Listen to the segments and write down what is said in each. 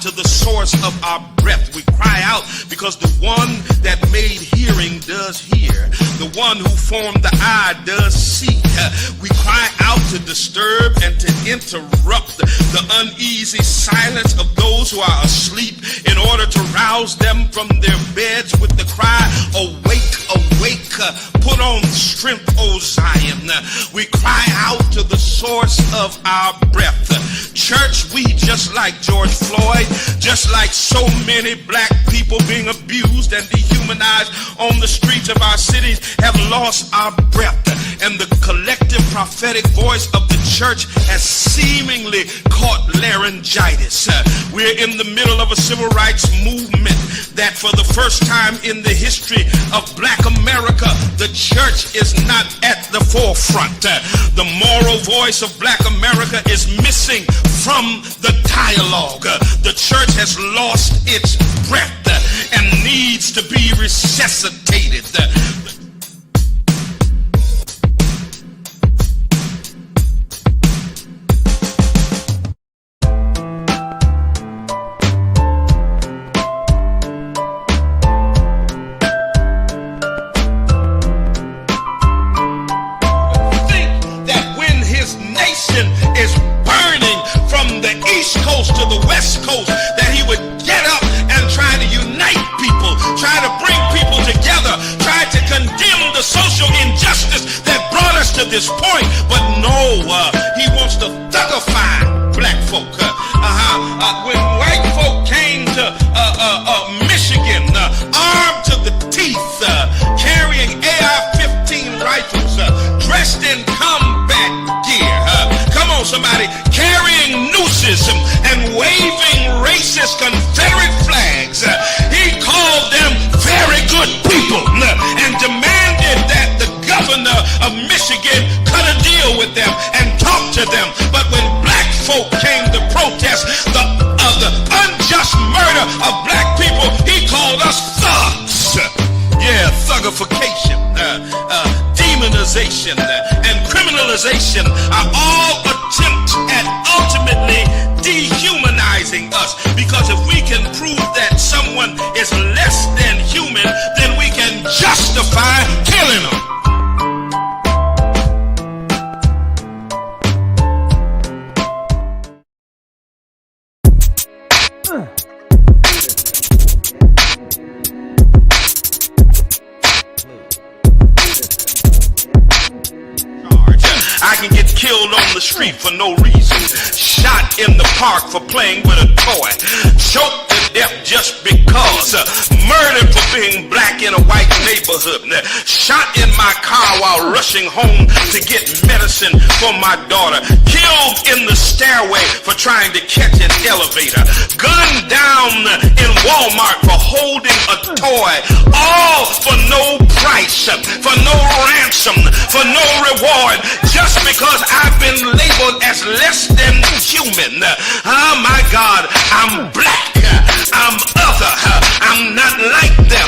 to the source of our breath. We cry out because the one that made hearing does hear. The one who formed the eye does see. We cry out to disturb and to interrupt the uneasy silence of those who are asleep in order to rouse them from their beds with the cry, awake, awake, put on strength, O Zion. We cry out to the source of our breath. Church, we, just like George Floyd, just like so many black people being abused and dehumanized on the streets of our cities, have lost our breath. And the collective prophetic voice of the church has seemingly caught laryngitis. We're in the middle of a civil rights movement that for the first time in the history of black America, the church is not at the forefront. The moral voice of black America is missing from the dialogue. The church has lost its breath and needs to be resuscitated. This point, but no, he wants to thugify black folk. When white folk came to Michigan, armed to the teeth, carrying AR-15 rifles, dressed in combat gear, come on somebody, carrying nooses and waving racist Confederate flags, he called them very good people and demanded that the governor of Michigan cut a deal with them and talk to them. But when black folk came to protest the unjust murder of black people, he called us thugs. Yeah, thugification, demonization, and criminalization are all attempts at ultimately dehumanizing us. Because if we can prove that someone is less than human, then we can justify killing them. I can get killed on the street for no reason, shot in the park for playing with a toy, choked to death just because, murdered for being black in a white neighborhood, shot in my car while rushing home to get medicine for my daughter, killed in the stairway for trying to catch an elevator, gunned down in Walmart for holding a toy, all for no price, for no ransom, for no reward, just because I've been labeled as less than human. Oh my God, I'm black, I'm other, I'm not like them.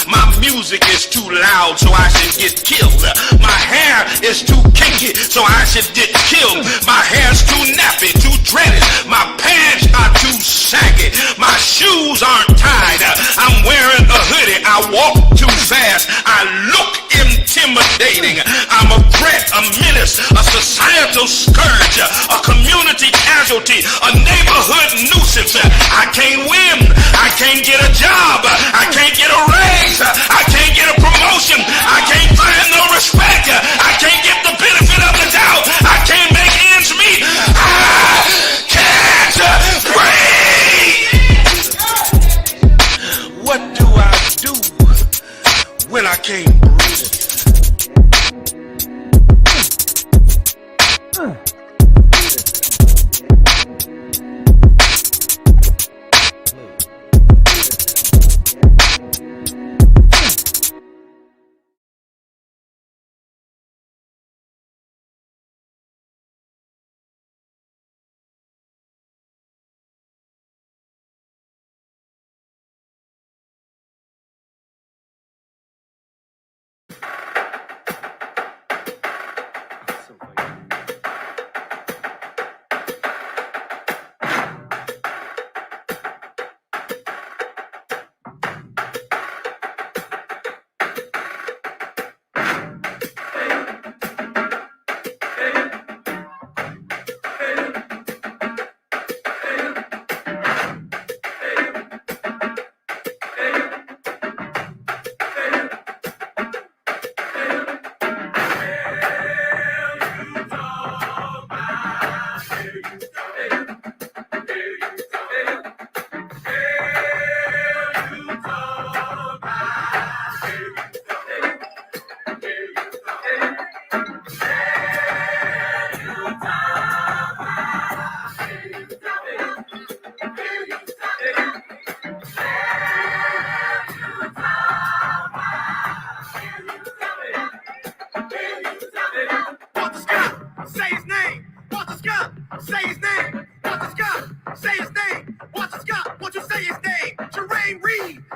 My music is too loud, so I should get killed. My hair is too kinky, so I should get killed. My hair's too nappy, too dreaded. My pants are too saggy. My shoes aren't tied. I'm wearing a hoodie. I walk too fast. I look intimidating. I'm a threat, a menace, a societal scourge, a community casualty, a neighborhood nuisance. I can't win. I can't get a job. I can't get a raise. I can't get a promotion. I can't find no respect. I can't get the benefit of the doubt. I can't make ends meet. I can't breathe. What do I do when I can't breathe?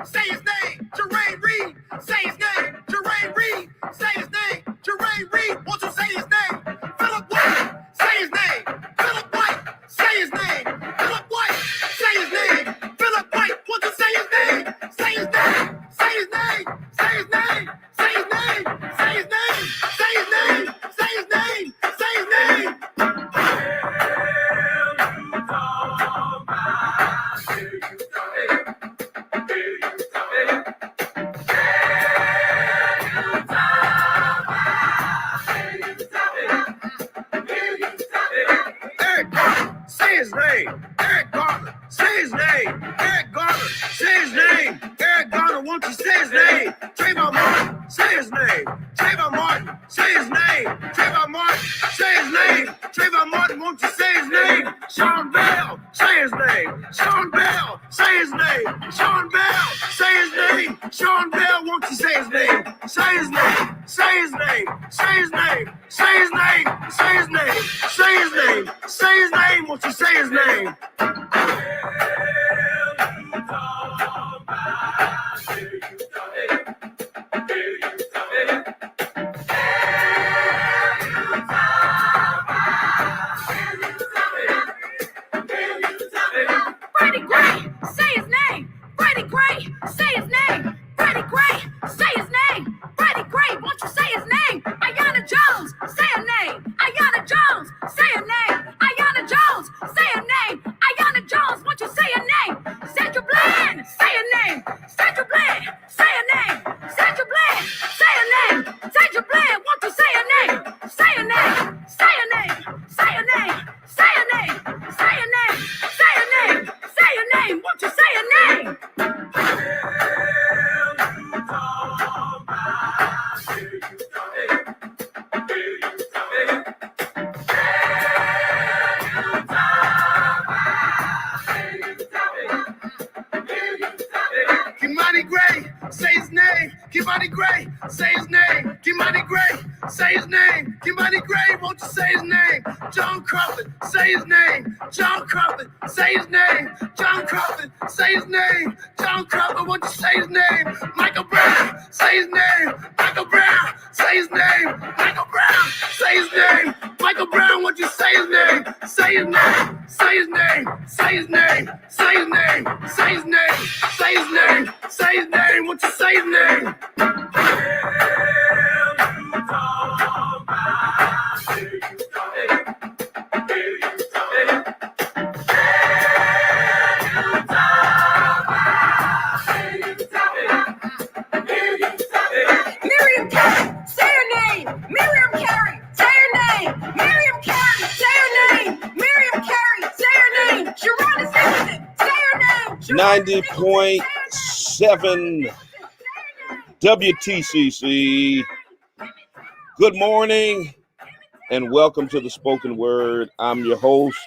say his name. Jermaine Reed, say his name. Jermaine Reed, say his name. Jermaine Reed, won't you say his name? Philip White, say his name. Philip White, say his name. Philip White, say his name. Philip White, won't you say his name? Say his name. Say his name. Say his name. Say his name. Say his name. Say his name. Say his name. Say his name. Say his name. Eric Garner. Say his name. Eric Garner. Say his name. Eric Garner, won't you say his name? Trayvon Martin. Say his name. Trayvon Martin. Say his name. Trayvon Martin. Say his name. Trayvon Martin, won't you say his name? Sean Bell. Say his name. Sean Bell. Say his name. Sean Bell. Say his name. Sean Bell, won't you say his name? Say his name. Say his name. Say his name. Say his name. Say his name. Say his name. Say his name. Won't you say his name? Freddie Gray, say his name. Freddie Gray, say his name. Freddie Gray, say his name. Freddie Gray, won't you say his name? Ayanna Jones, say her name. Ayanna Jones, say her name. Ayanna Jones, say her name. Ayanna Jones, won't you say her name? Sandra Bland, say her name. Sandra Bland, say her name. Sandra Bland, say her name. Sandra Bland, won't you say her name? Say her name. Say her name. Say her name. Say her name. Say her name. Say her name. Say her name. Won't you say her name? Kimani Gray, say his name. Kimani Gray, say his name. Kimani Gray, say his name. Kimani Gray, won't you say his name? John Crawford, say his name. John Crawford, say his name. John Crawford, say his name. John Crawford, won't you say his name? Michael Brown, say his name. Michael Brown, say his name. Michael Brown, say his name. Michael Brown, won't you say his name? Say his name. Say his name. Say his name. Say his name. Say his name. Say his name. Say his name. Won't you say his name? Miriam Carey, say her name. Miriam Carey, say her name. Miriam Carey, say her name. Miriam Carey, say her name. Sharonda Simpson, say her name. 90.7 WTCC. Good morning and welcome to the Spoken Word. I'm your host,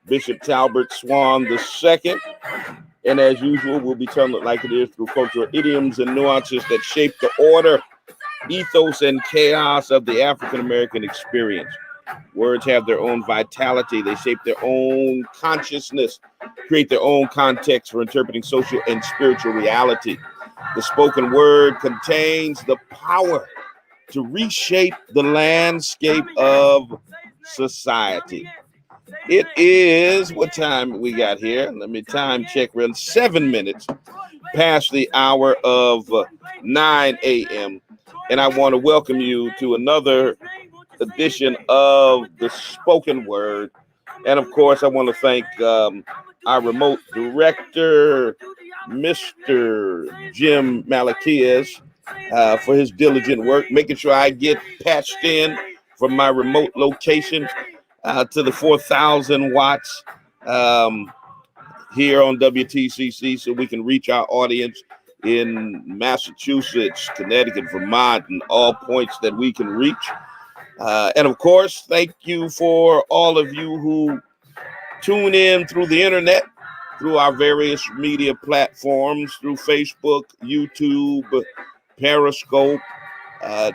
Bishop Talbert Swan II. And as usual, we'll be telling it like it is through cultural idioms and nuances that shape the order, ethos, and chaos of the African-American experience. Words have their own vitality. They shape their own consciousness, create their own context for interpreting social and spiritual reality. The spoken word contains the power to reshape the landscape of society. It is, what time we got here? Let me time check. We're 7 minutes past the hour of 9 a.m. And I want to welcome you to another edition of the Spoken Word. And of course, I want to thank our remote director, Mr. Jim Malakias, for his diligent work, making sure I get patched in from my remote location to the 4,000 watts here on WTCC so we can reach our audience in Massachusetts, Connecticut, Vermont, and all points that we can reach. And of course, thank you for all of you who tune in through the internet, through our various media platforms, through Facebook, YouTube, Periscope,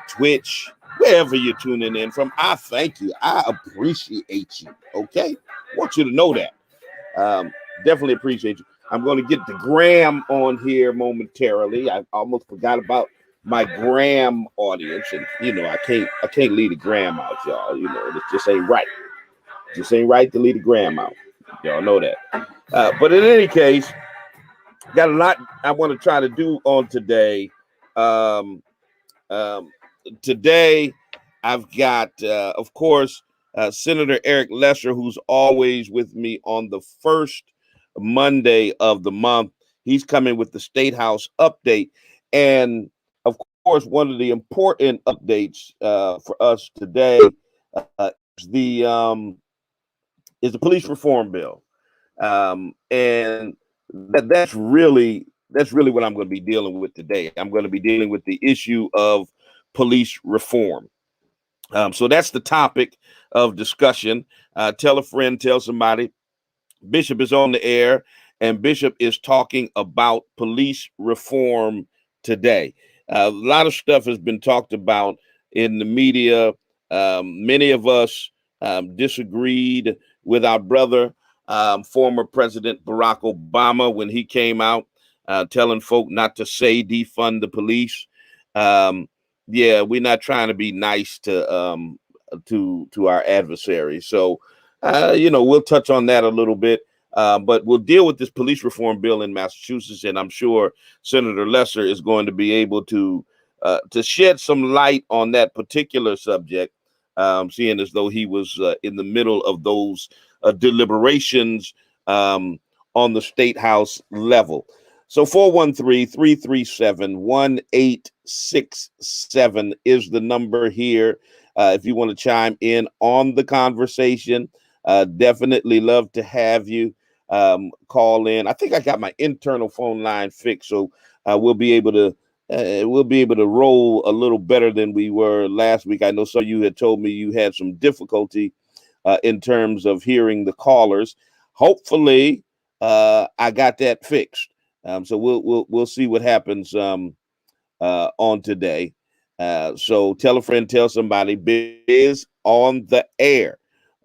Twitch, wherever you're tuning in from. I thank you. I appreciate you. Okay? Want you to know that. Definitely appreciate you. I'm going to get the Graham on here momentarily. I almost forgot about my Graham audience, and I can't leave the Graham out, y'all. It just ain't right. Just ain't right to leave the Graham out. Y'all know that. But in any case, got a lot I want to try to do on today. Um, Today, I've got, of course, Senator Eric Lesser, who's always with me on the first Monday of the month. He's coming with the State House update. And, of course, one of the important updates for us today is the police reform bill. And that's really what I'm going to be dealing with today. I'm going to be dealing with the issue of police reform. So that's the topic of discussion. Tell a friend, tell somebody. Bishop is on the air, and Bishop is talking about police reform today. A lot of stuff has been talked about in the media. Many of us disagreed with our brother, former President Barack Obama, when he came out telling folk not to say defund the police. Yeah, we're not trying to be nice to our adversaries. So, we'll touch on that a little bit. But we'll deal with this police reform bill in Massachusetts, and I'm sure Senator Lesser is going to be able to shed some light on that particular subject, seeing as though he was in the middle of those deliberations on the State House level. So 413-337-1867 is the number here. If you want to chime in on the conversation, definitely love to have you call in. I think I got my internal phone line fixed, so we'll be able to roll a little better than we were last week. I know some of you had told me you had some difficulty in terms of hearing the callers. Hopefully, I got that fixed. So we'll see what happens on today. So tell a friend, tell somebody. Biz on the air.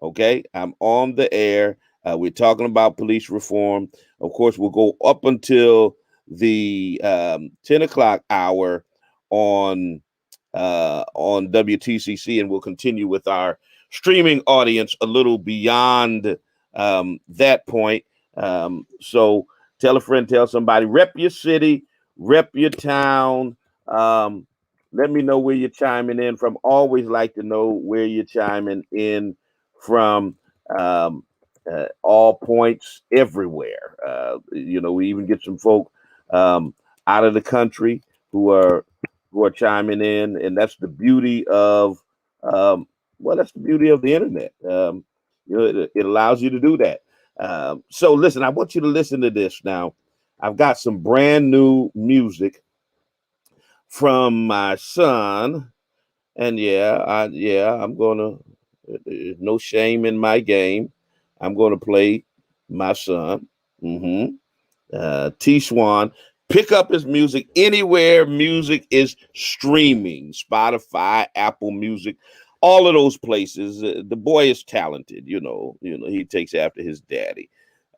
Okay, I'm on the air. We're talking about police reform. Of course, we'll go up until the 10 o'clock hour on WTCC, and we'll continue with our streaming audience a little beyond that point. So tell a friend, tell somebody. Rep your city, rep your town. Let me know where you're chiming in from. Always like to know where you're chiming in from. All points everywhere. We even get some folk out of the country who are chiming in, and that's the beauty of the internet. It allows you to do that. So listen, I want you to listen to this now. I've got some brand new music from my son, and I'm gonna. There's no shame in my game. I'm gonna play my son, T. Swan. Pick up his music anywhere music is streaming. Spotify, Apple Music, all of those places. The boy is talented. He takes after his daddy.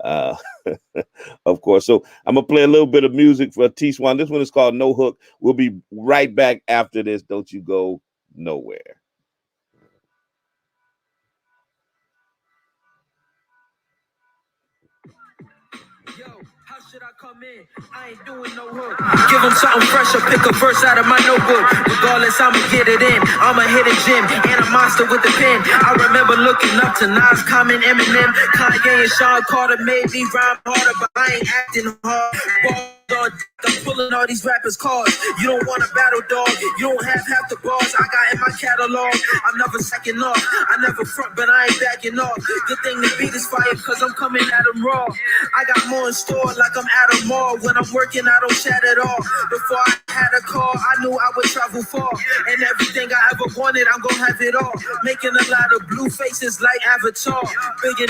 Of course. So I'm gonna play a little bit of music for T. Swan. This one is called No Hook. We'll be right back after this. Don't you go nowhere. Yo, how should I come in? I ain't doing no hook. Give them something fresh or pick a verse out of my notebook. Regardless, I'ma get it in. I'ma hit a gym and a monster with the pen. I remember looking up to Nas, Common, Eminem, Kanye, and Sean Carter made me rhyme harder, but I ain't acting hard. I'm pulling all these rappers' cards. You don't want a battle, dog. You don't have half the bars I got in my catalog. I'm never second off. I never front, but I ain't backing off. Good thing the beat is fire, cause I'm coming at them raw. I got more in store like I'm at a mall. When I'm working, I don't chat at all. Before I had a car, I knew I would travel far. And everything I ever want it, I'm gonna have it all. Making a lot of blue faces like Avatar. $1 billion,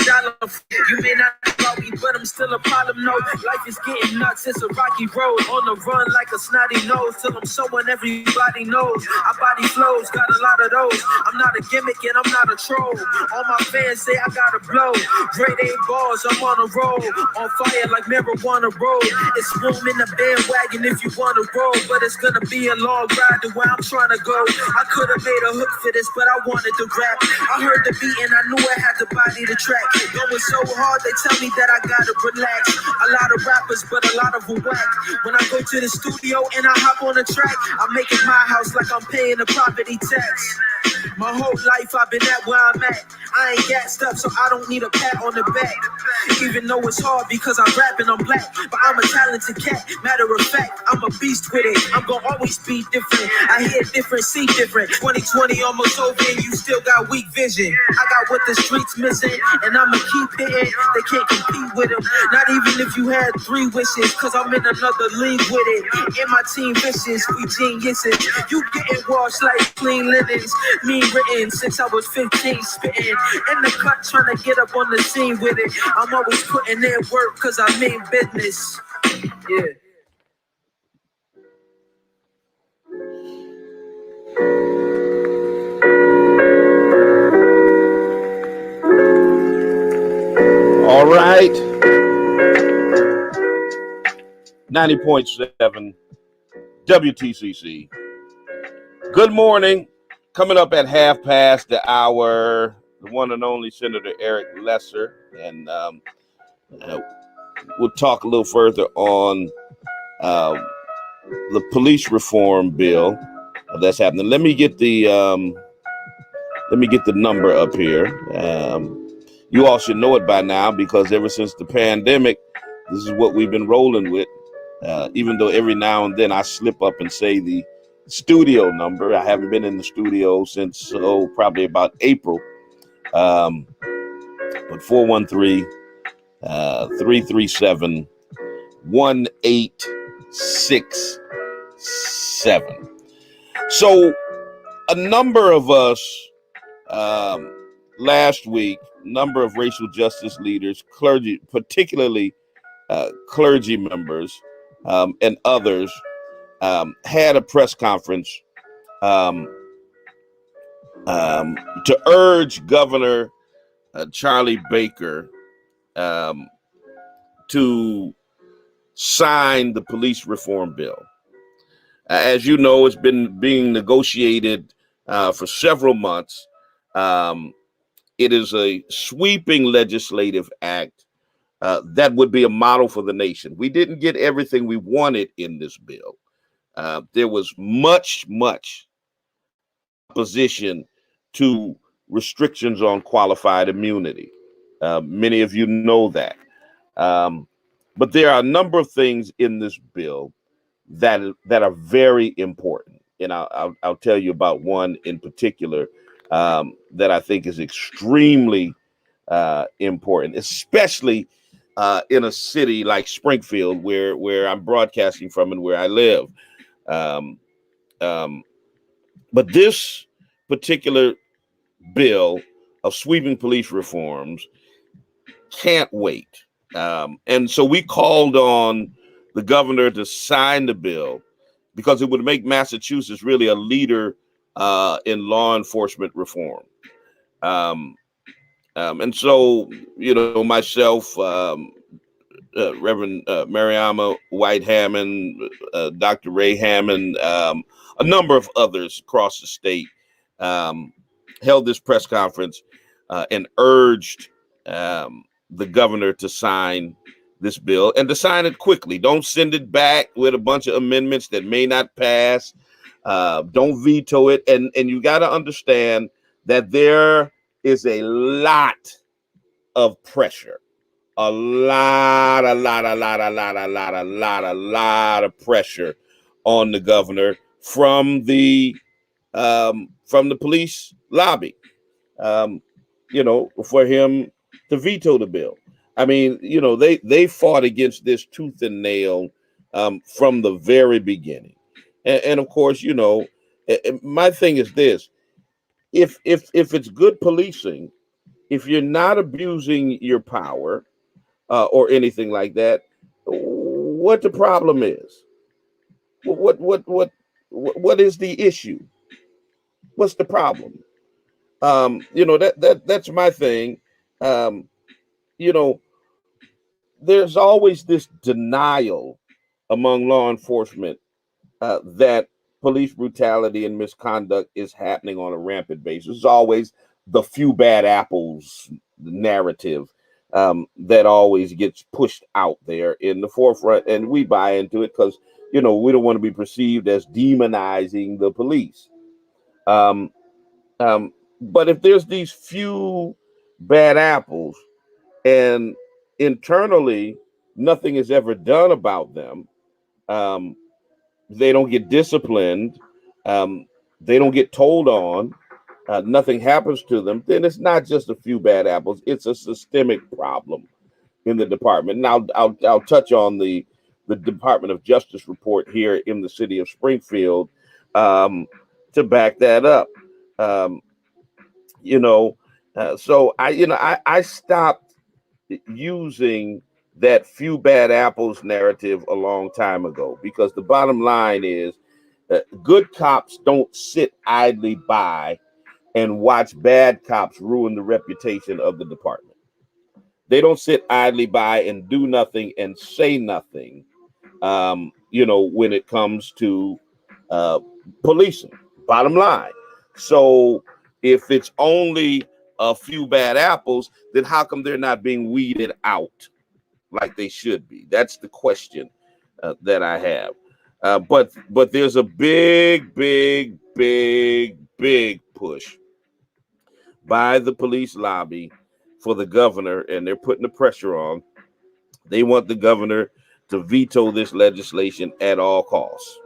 you may not know about me, but I'm still a problem, no. Life is getting nuts, it's a rocky road. On the run like a snotty nose, till I'm someone everybody knows. Our body flows, got a lot of those. I'm not a gimmick and I'm not a troll. All my fans say I gotta blow. Grade A bars, I'm on a roll. On fire like marijuana road. It's room in the bandwagon if you wanna roll, but it's gonna be a long ride to where I'm trying to go. I could have made a hook for this, but I wanted to rap. I heard the beat and I knew I had the body to track. Going so hard, they tell me that I gotta relax. A lot of rappers, but a lot of them whack. When I go to the studio and I hop on the track, I make it my house like I'm paying the property tax. My whole life I've been at where I'm at. I ain't gassed up, so I don't need a pat on the back. Even though it's hard because I'm rapping, I'm black, but I'm a talented cat. Matter of fact, I'm a beast with it. I'm gonna always be different. I hear different, see different. 2020 almost over and you still got weak vision. I got what the streets missing, and I'ma keep hitting. They can't compete with them. Not even if you had 3 wishes, cause I'm in another league with it. And my team vicious, we geniuses. You getting washed like clean linens. Me written since I was 15, spitting in the cut, trying to get up on the scene with it. I'm always putting in work cause I mean business. Yeah. All right. 90.7 WTCC. Good morning. Coming up at 1:30, the one and only Senator Eric Lesser, and we'll talk a little further on the police reform bill that's happening. Let me get the number up here. You all should know it by now because ever since the pandemic, this is what we've been rolling with. Even though every now and then I slip up and say the studio number. I haven't been in the studio since probably about April. But 413-337-1867. So a number of us last week, number of racial justice leaders, clergy, particularly clergy members and others, had a press conference to urge Governor Charlie Baker to sign the police reform bill. As you know, it's been being negotiated for several months. It is a sweeping legislative act that would be a model for the nation. We didn't get everything we wanted in this bill. There was much opposition to restrictions on qualified immunity. Many of you know that. But there are a number of things in this bill that are very important. And I'll tell you about one in particular that I think is extremely important, especially in a city like Springfield, where I'm broadcasting from and where I live. But this particular bill of sweeping police reforms can't wait. And so we called on the governor to sign the bill because it would make Massachusetts really a leader in law enforcement reform. And so, you know, myself, Reverend Mariama White Hammond, Dr. Ray Hammond, a number of others across the state held this press conference and urged the governor to sign this bill and to sign it quickly. Don't send it back with a bunch of amendments that may not pass. Don't veto it. And you got to understand that there is a lot of pressure. A lot of pressure on the governor from the police lobby, you know, for him to veto the bill. I mean, you know, they fought against this tooth and nail from the very beginning. And of course, you know, my thing is this: if it's good policing, if you're not abusing your power or anything like that, what the problem is? What is the issue? What's the problem? That's my thing. Um, you know, there's always this denial among law enforcement that police brutality and misconduct is happening on a rampant basis. It's always the few bad apples narrative that always gets pushed out there in the forefront, and we buy into it because we don't want to be perceived as demonizing the police. Um, but if there's these few bad apples and internally nothing is ever done about them, they don't get disciplined, they don't get told on, nothing happens to them, then it's not just a few bad apples, it's a systemic problem in the department. Now I'll touch on the Department of Justice report here in the city of Springfield to back that up. Um, so I stopped using that few bad apples narrative a long time ago, because the bottom line is good cops don't sit idly by and watch bad cops ruin the reputation of the department. They don't sit idly by and do nothing and say nothing, when it comes to policing. Bottom line. So if it's only a few bad apples, then how come they're not being weeded out like they should be? That's the question that I have. But there's a big push by the police lobby for the governor, and they're putting the pressure on. They want the governor to veto this legislation at all costs.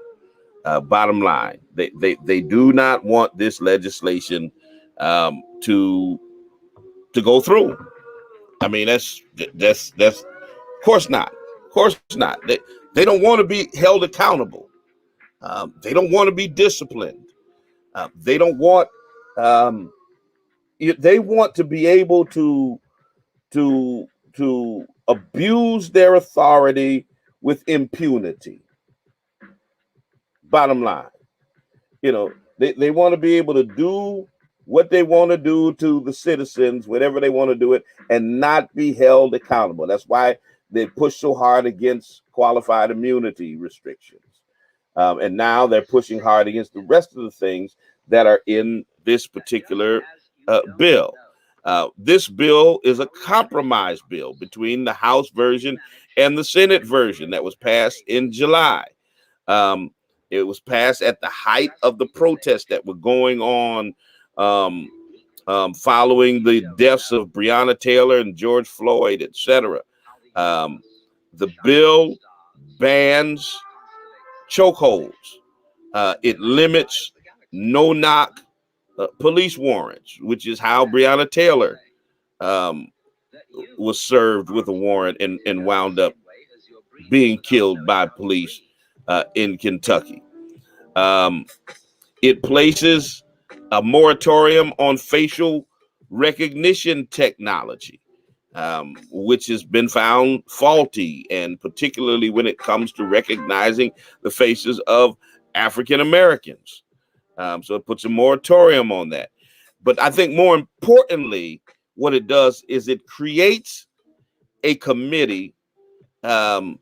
Bottom line, they do not want this legislation to go through. I mean, that's of course not. Of course not. They don't want to be held accountable. They don't want to be disciplined. They don't want. They want to be able to abuse their authority with impunity. Bottom line, they want to be able to do what they want to do to the citizens, whatever they want to do it, and not be held accountable. That's why they push so hard against qualified immunity restrictions. And now they're pushing hard against the rest of the things that are in this particular bill. This bill is a compromise bill between the House version and the Senate version that was passed in July. It was passed at the height of the protests that were going on following the deaths of Breonna Taylor and George Floyd, etc. The bill bans chokeholds. It limits no-knock police warrants, which is how Breonna Taylor was served with a warrant and wound up being killed by police in Kentucky. It places a moratorium on facial recognition technology, which has been found faulty, and particularly when it comes to recognizing the faces of African Americans. So it puts a moratorium on that. But I think more importantly, what it does is it creates a committee to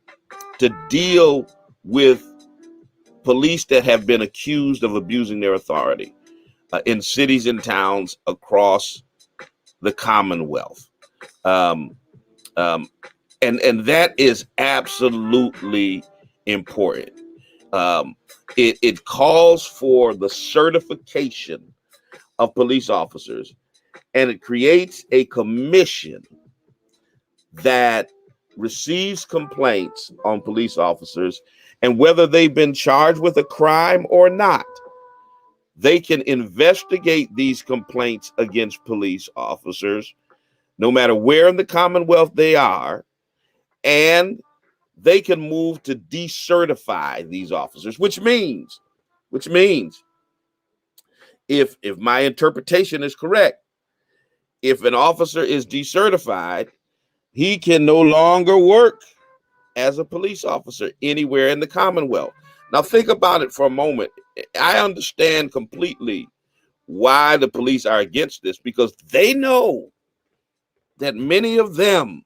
deal with police that have been accused of abusing their authority in cities and towns across the Commonwealth. And that is absolutely important. It calls for the certification of police officers, and it creates a commission that receives complaints on police officers, and whether they've been charged with a crime or not, they can investigate these complaints against police officers, no matter where in the Commonwealth they are, and they can move to decertify these officers, which means if my interpretation is correct, if an officer is decertified, he can no longer work as a police officer anywhere in the Commonwealth. Now think about it for a moment. I understand completely why the police are against this, because they know that many of them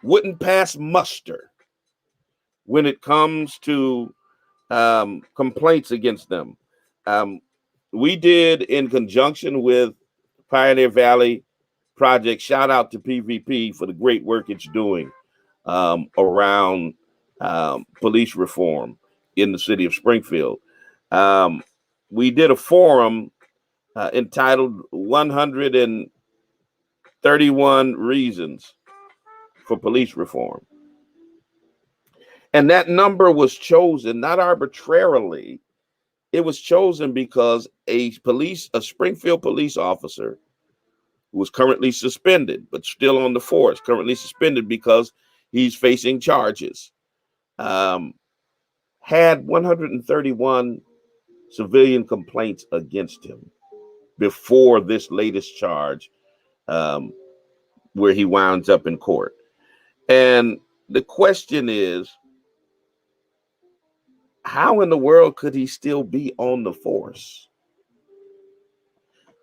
wouldn't pass muster when it comes to complaints against them. We did, in conjunction with Pioneer Valley Project, shout out to PVP for the great work it's doing around police reform in the city of Springfield. We did a forum entitled 131 Reasons for Police Reform. And that number was chosen not arbitrarily. It was chosen because a Springfield police officer who was currently suspended, but still on the force, currently suspended because he's facing charges, had 131 civilian complaints against him before this latest charge, where he winds up in court. And the question is, how in the world could he still be on the force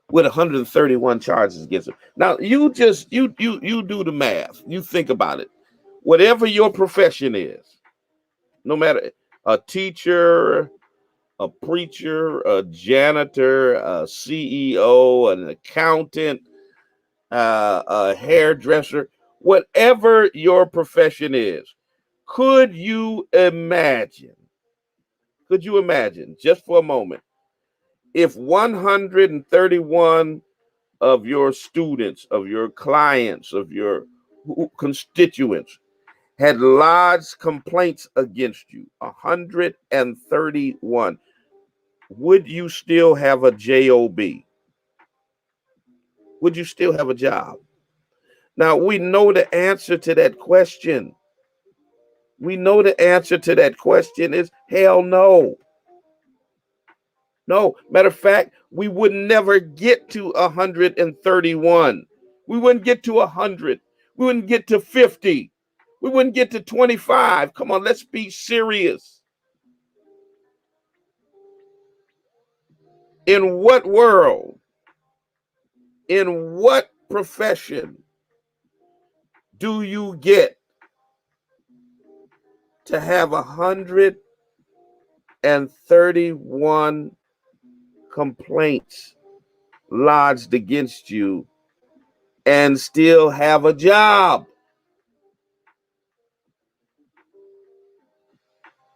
with 131 charges against him? Now, you do the math. You think about it. Whatever your profession is, no matter a teacher, a preacher, a janitor, a CEO, an accountant, a hairdresser, whatever your profession is, could you imagine just for a moment, if 131 of your students, of your clients, of your constituents had lodged complaints against you, 131, would you still have a job? Would you still have a job? Now, we know the answer to that question. We know the answer to that question is hell no. No, matter of fact, we would never get to 131. We wouldn't get to 100. We wouldn't get to 50. We wouldn't get to 25. Come on, let's be serious. In what world, in what profession do you get to have 131 complaints lodged against you and still have a job?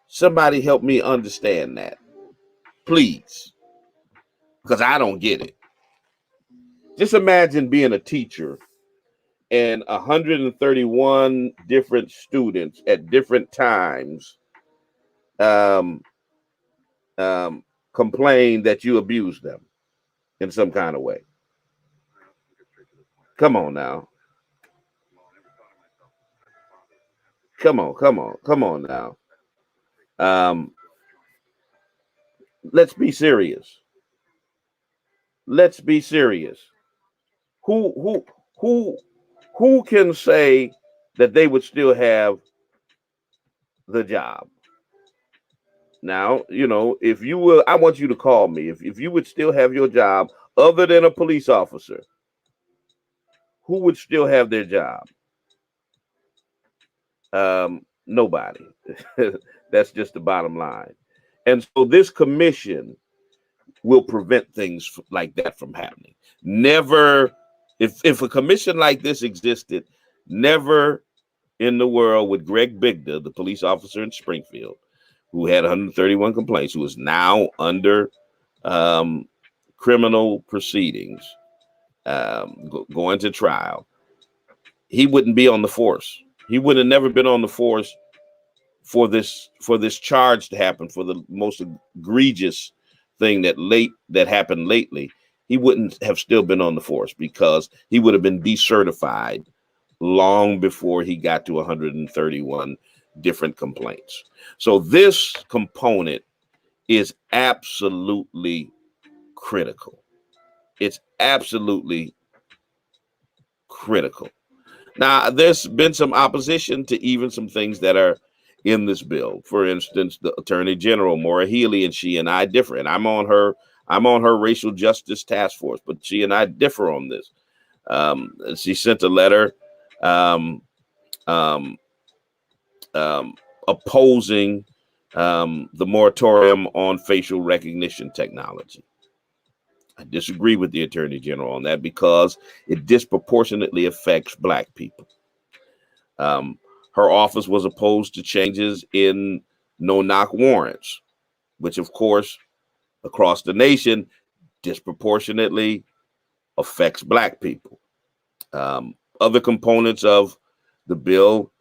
Somebody help me understand that, please, because I don't get it. Just imagine being a teacher and 131 different students at different times complain that you abuse them in some kind of way. Come on now. Come on now. Let's be serious. Let's be serious. Who can say that they would still have the job? Now, if you will, I want you to call me. If you would still have your job other than a police officer, who would still have their job? Nobody. That's just the bottom line. And so this commission will prevent things like that from happening. Never, if a commission like this existed, never in the world would Greg Bigda, the police officer in Springfield, who had 131 complaints, who is now under criminal proceedings, going to trial, he wouldn't be on the force. He would have never been on the force for this charge to happen, for the most egregious thing that happened lately. He wouldn't have still been on the force because he would have been decertified long before he got to 131 different complaints. So this component is absolutely critical. It's absolutely critical. Now, there's been some opposition to even some things that are in this bill. For instance, the Attorney General, Maura Healey, and she and I differ. And I'm on her racial justice task force, but she and I differ on this. She sent a letter opposing the moratorium on facial recognition technology. I disagree with the Attorney General on that because it disproportionately affects Black people. Her office was opposed to changes in no-knock warrants, which, of course, across the nation, disproportionately affects Black people. Other components of the bill,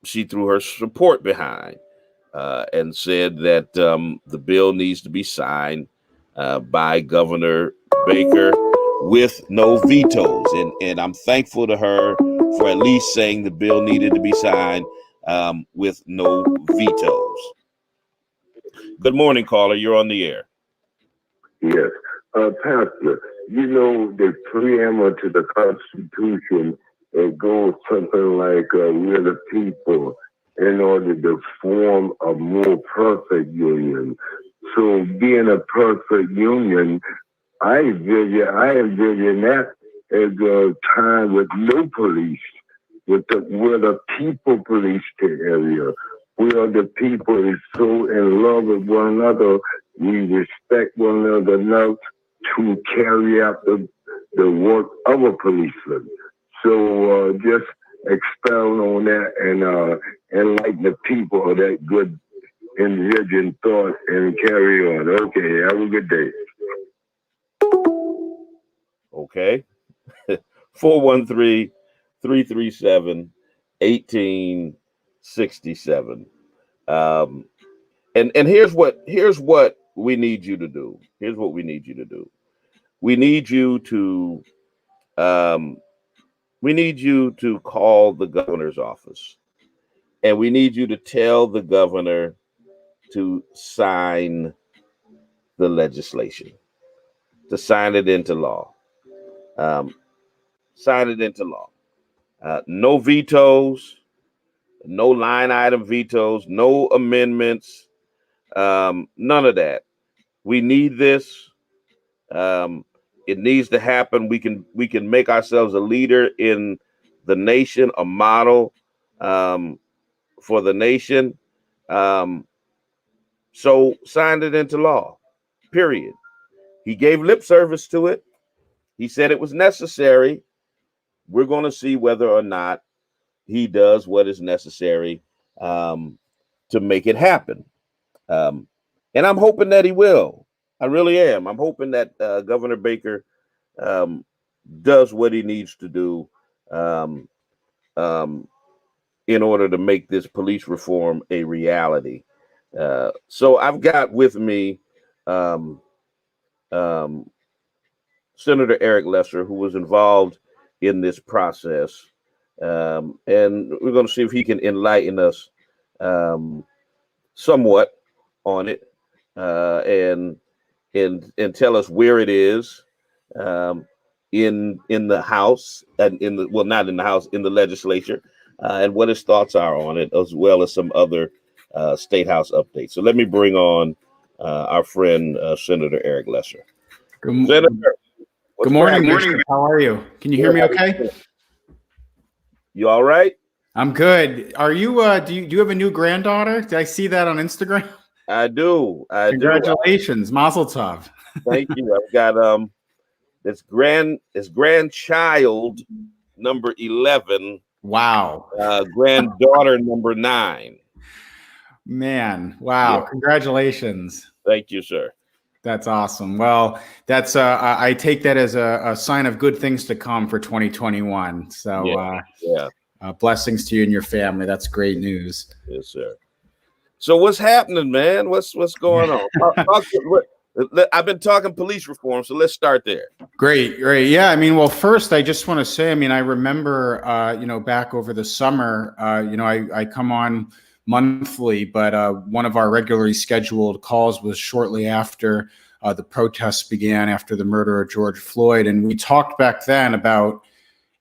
she threw her support behind and said that the bill needs to be signed by Governor Baker with no vetoes. And I'm thankful to her for at least saying the bill needed to be signed with no vetoes. Good morning, caller. You're on the air. Yes. Pastor, you know, the preamble to the Constitution, it goes something like, we're the people in order to form a more perfect union. So being a perfect union, I envision that as a time with no police, where the people police the area. We are the people is so in love with one another. We respect one another enough to carry out the work of a policeman. So just expound on that and enlighten the people of that good envisioned thought and carry on. Okay, have a good day. Okay. 413-337-1867. And here's what we need you to do. Here's what we need you to do. We need you to call the governor's office, and we need you to tell the governor to sign the legislation, to sign it into law. Sign it into law. No vetoes, no line item vetoes, no amendments, none of that. We need this. It needs to happen. We can make ourselves a leader in the nation, a model for the nation. So sign it into law, period. He gave lip service to it. He said it was necessary. We're going to see whether or not he does what is necessary to make it happen. And I'm hoping that he will. I really am. I'm hoping that Governor Baker does what he needs to do in order to make this police reform a reality. So I've got with me Senator Eric Lesser, who was involved in this process. And we're going to see if he can enlighten us somewhat on it and tell us where it is in the House and not in the House, in the legislature, and what his thoughts are on it, as well as some other State House updates. So let me bring on our friend Senator Eric Lesser. Senator, good morning. Morning. How are you? Can you hear me okay? You all right? I'm good. Are you do you have a new granddaughter? Did I see that on Instagram? I do. Congratulations. Mazel tov. Thank you. I've got it's grandchild number 11. Wow. Granddaughter number 9. Man, wow. Yeah. Congratulations. Thank you, sir. That's awesome. Well, that's I take that as a sign of good things to come for 2021. So blessings to you and your family. That's great news. Yes, sir. So what's happening, man? What's going on? I've been talking police reform, so let's start there. Great. Yeah, I mean, well, first, I just want to say, I mean, I remember, back over the summer, I come on monthly, but one of our regularly scheduled calls was shortly after the protests began after the murder of George Floyd. And we talked back then about,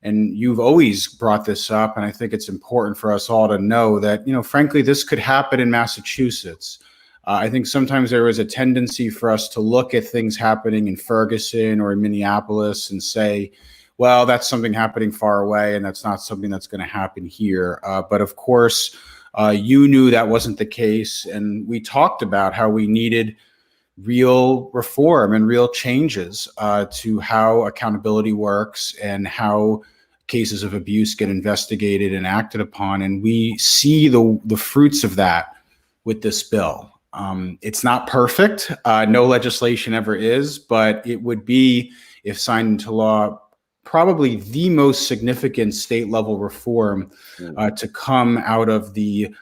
and you've always brought this up, and I think it's important for us all to know that, frankly, this could happen in Massachusetts. I think sometimes there is a tendency for us to look at things happening in Ferguson or in Minneapolis and say, well, that's something happening far away, and that's not something that's going to happen here. But of course, you knew that wasn't the case, and we talked about how we needed real reform and real changes to how accountability works and how cases of abuse get investigated and acted upon. And we see the fruits of that with this bill. It's not perfect. No legislation ever is, but it would be, if signed into law, probably the most significant state level reform to come out of the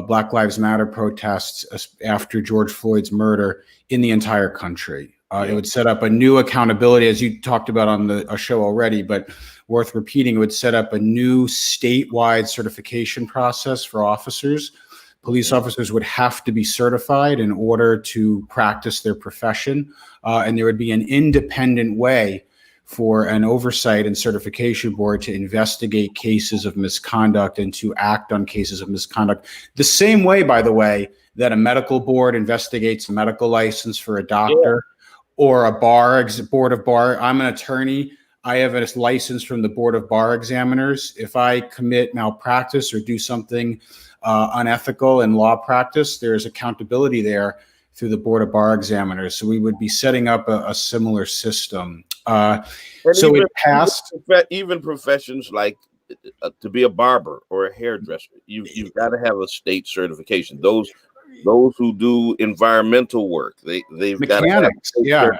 Black Lives Matter protests after George Floyd's murder in the entire country. It would set up a new accountability, as you talked about on a show already, but worth repeating. It would set up a new statewide certification process for officers. Police officers would have to be certified in order to practice their profession, and there would be an independent way for an oversight and certification board to investigate cases of misconduct and to act on cases of misconduct. The same way, by the way, that a medical board investigates a medical license for a doctor or a board of bar. I'm an attorney. I have a license from the Board of Bar Examiners. If I commit malpractice or do something unethical in law practice, there's accountability there through the Board of Bar Examiners. So we would be setting up a similar system. So it passed. Even professions like to be a barber or a hairdresser, you've got to have a state certification. Those who do environmental work, they've got mechanics,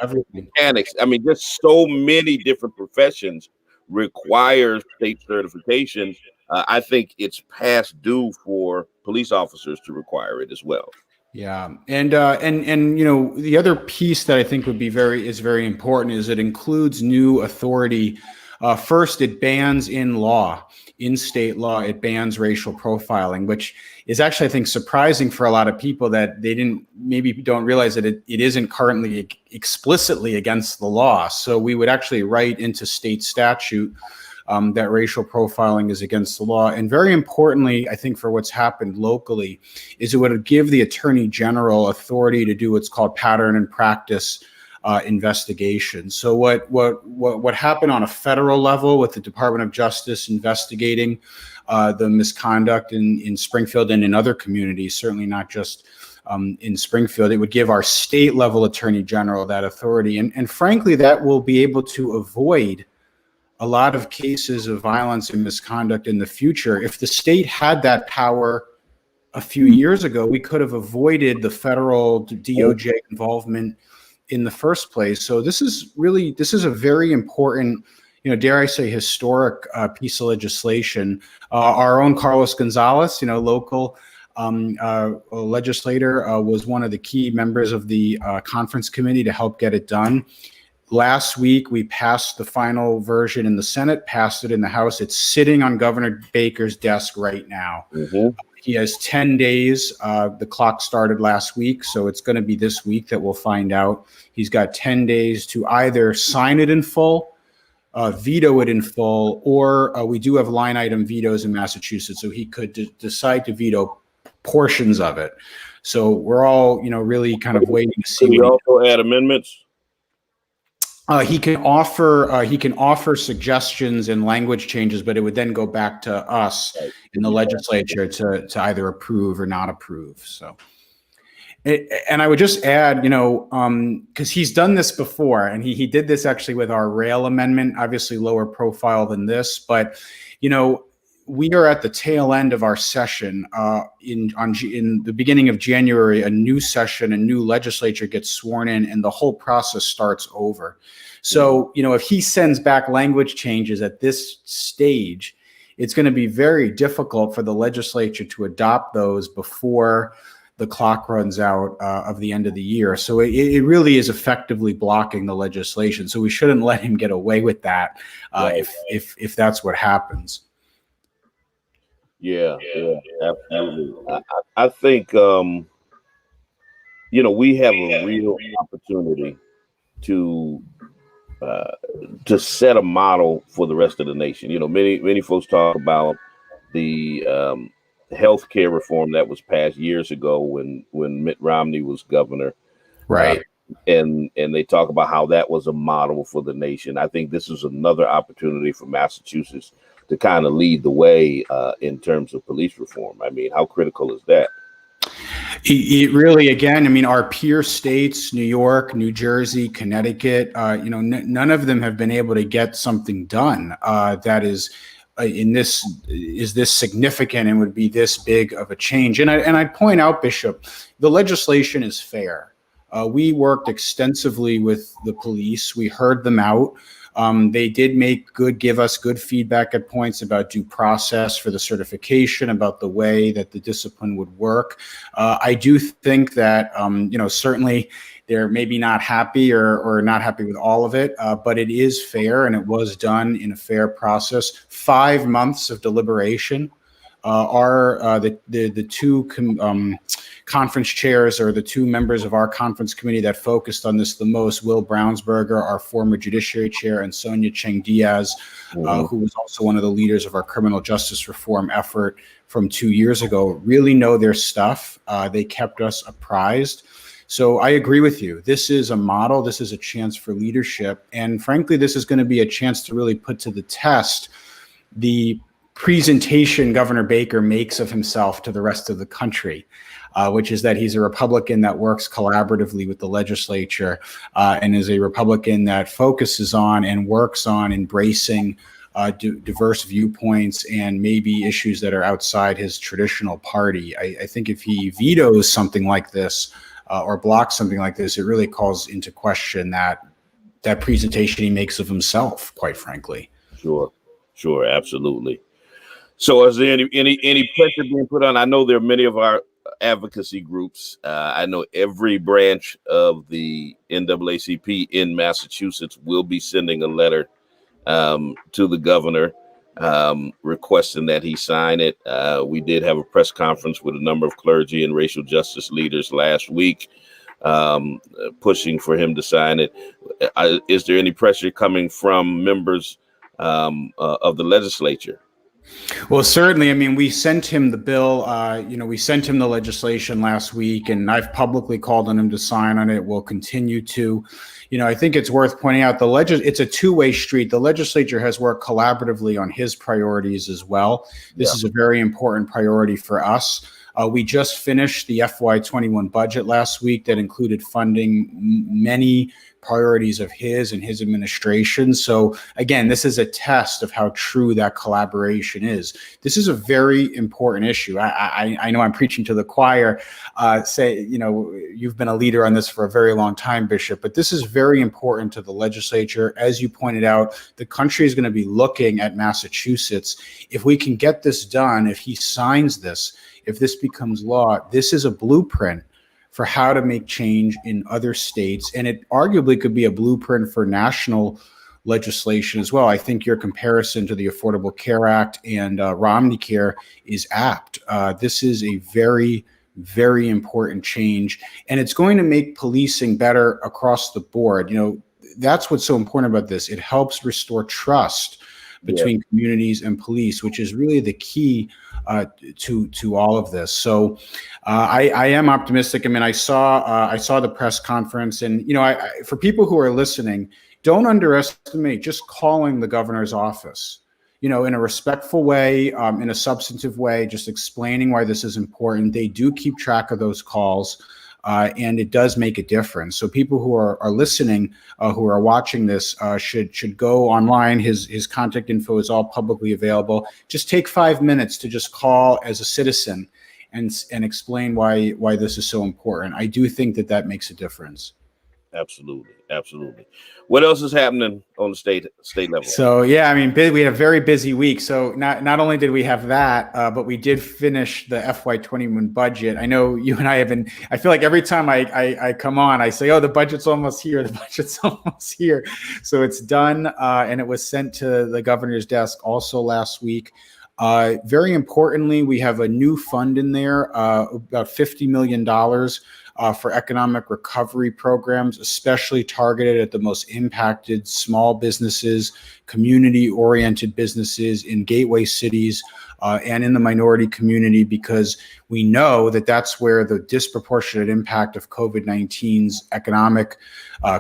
everything. Mechanics. I mean, just so many different professions require state certification. I think it's past due for police officers to require it as well. Yeah, and the other piece that I think would be very important is it includes new authority. First, it bans in state law, it bans racial profiling, which is actually, I think, surprising for a lot of people that they don't realize that it isn't currently explicitly against the law. So we would actually write into state statute that racial profiling is against the law. And very importantly, I think for what's happened locally, is it would give the Attorney General authority to do what's called pattern and practice investigation. So what happened on a federal level with the Department of Justice investigating the misconduct in Springfield and in other communities, certainly not just in Springfield, it would give our state level Attorney General that authority. And frankly, that will be able to avoid a lot of cases of violence and misconduct in the future. If the state had that power a few years ago, we could have avoided the federal DOJ involvement in the first place. So this is a very important, dare I say, historic piece of legislation. Our own Carlos Gonzalez, local legislator, was one of the key members of the conference committee to help get it done. Last week, we passed the final version in the Senate, passed it in the House. It's sitting on Governor Baker's desk right now. Mm-hmm. He has 10 days. The clock started last week, so it's going to be this week that we'll find out. He's got 10 days to either sign it in full, veto it in full, or we do have line item vetoes in Massachusetts, so he could decide to veto portions of it. So we're all, really kind of waiting to see. Can we also add amendments? He can offer suggestions and language changes, but it would then go back to us in the legislature to either approve or not approve. So, and I would just add, because he's done this before, and he did this actually with our rail amendment, obviously lower profile than this, but we are at the tail end of our session. In the beginning of January, a new session, a new legislature gets sworn in, and the whole process starts over. So, if he sends back language changes at this stage, it's going to be very difficult for the legislature to adopt those before the clock runs out of the end of the year. So it really is effectively blocking the legislation. So we shouldn't let him get away with that if that's what happens. Yeah, absolutely. I think we have a real opportunity to set a model for the rest of the nation. Many folks talk about the healthcare reform that was passed years ago when Mitt Romney was governor, Right. And they talk about how that was a model for the nation. I think this is another opportunity for Massachusetts to kind of lead the way in terms of police reform. I mean, how critical is that? It really, again, I mean, our peer states, New York, New Jersey, Connecticut, none of them have been able to get something done that is this significant and would be this big of a change. And I'd point out, Bishop, the legislation is fair. We worked extensively with the police. We heard them out. They did give us good feedback at points about due process for the certification, about the way that the discipline would work. I do think that, certainly they're maybe not happy or not happy with all of it, but it is fair and it was done in a fair process. 5 months of deliberation. The two conference chairs, or the two members of our conference committee that focused on this the most, Will Brownsberger, our former judiciary chair, and Sonia Cheng Diaz, who was also one of the leaders of our criminal justice reform effort from 2 years ago, really know their stuff. They kept us apprised. So I agree with you. This is a model. This is a chance for leadership. And frankly, this is going to be a chance to really put to the test the presentation Governor Baker makes of himself to the rest of the country, which is that he's a Republican that works collaboratively with the legislature and is a Republican that focuses on and works on embracing diverse viewpoints and maybe issues that are outside his traditional party. I think if he vetoes something like this or blocks something like this, it really calls into question that presentation he makes of himself, quite frankly. Sure, absolutely. So is there any pressure being put on? I know there are many of our advocacy groups. I know every branch of the NAACP in Massachusetts will be sending a letter to the governor requesting that he sign it. We did have a press conference with a number of clergy and racial justice leaders last week pushing for him to sign it. Is there any pressure coming from members of the legislature? Well, certainly. I mean, we sent him the bill. We sent him the legislation last week, and I've publicly called on him to sign on it. We'll continue to. I think it's worth pointing out it's a two-way street. The legislature has worked collaboratively on his priorities as well. This is a very important priority for us. We just finished the FY21 budget last week that included funding many priorities of his and his administration. So again, this is a test of how true that collaboration is. This is a very important issue. I know I'm preaching to the choir, you've been a leader on this for a very long time, Bishop, but this is very important to the legislature. As you pointed out, the country is going to be looking at Massachusetts. If we can get this done, if he signs this, if this becomes law, this is a blueprint for how to make change in other states. And it arguably could be a blueprint for national legislation as well. I think your comparison to the Affordable Care Act and Romney Care is apt. This is a very, very important change, and it's going to make policing better across the board. That's what's so important about this. It helps restore trust between communities and police, which is really the key to all of this. So I am optimistic. I mean, I saw the press conference, and for people who are listening, don't underestimate just calling the governor's office, in a respectful way, in a substantive way, just explaining why this is important. They do keep track of those calls. And it does make a difference. So people who are listening, who are watching this, should go online. His contact info is all publicly available. Just take 5 minutes to just call as a citizen and explain why this is so important. I do think that makes a difference. Absolutely. What else is happening on the state level? So we had a very busy week. So not only did we have that, but we did finish the FY21 budget. I know you and I have been. I feel like every time I come on, I say, "Oh, the budget's almost here. The budget's almost here." So it's done, and it was sent to the governor's desk also last week. Very importantly, we have a new fund in there, about $50 million for economic recovery programs, especially targeted at the most impacted small businesses, community-oriented businesses in gateway cities and in the minority community, because we know that that's where the disproportionate impact of COVID-19's economic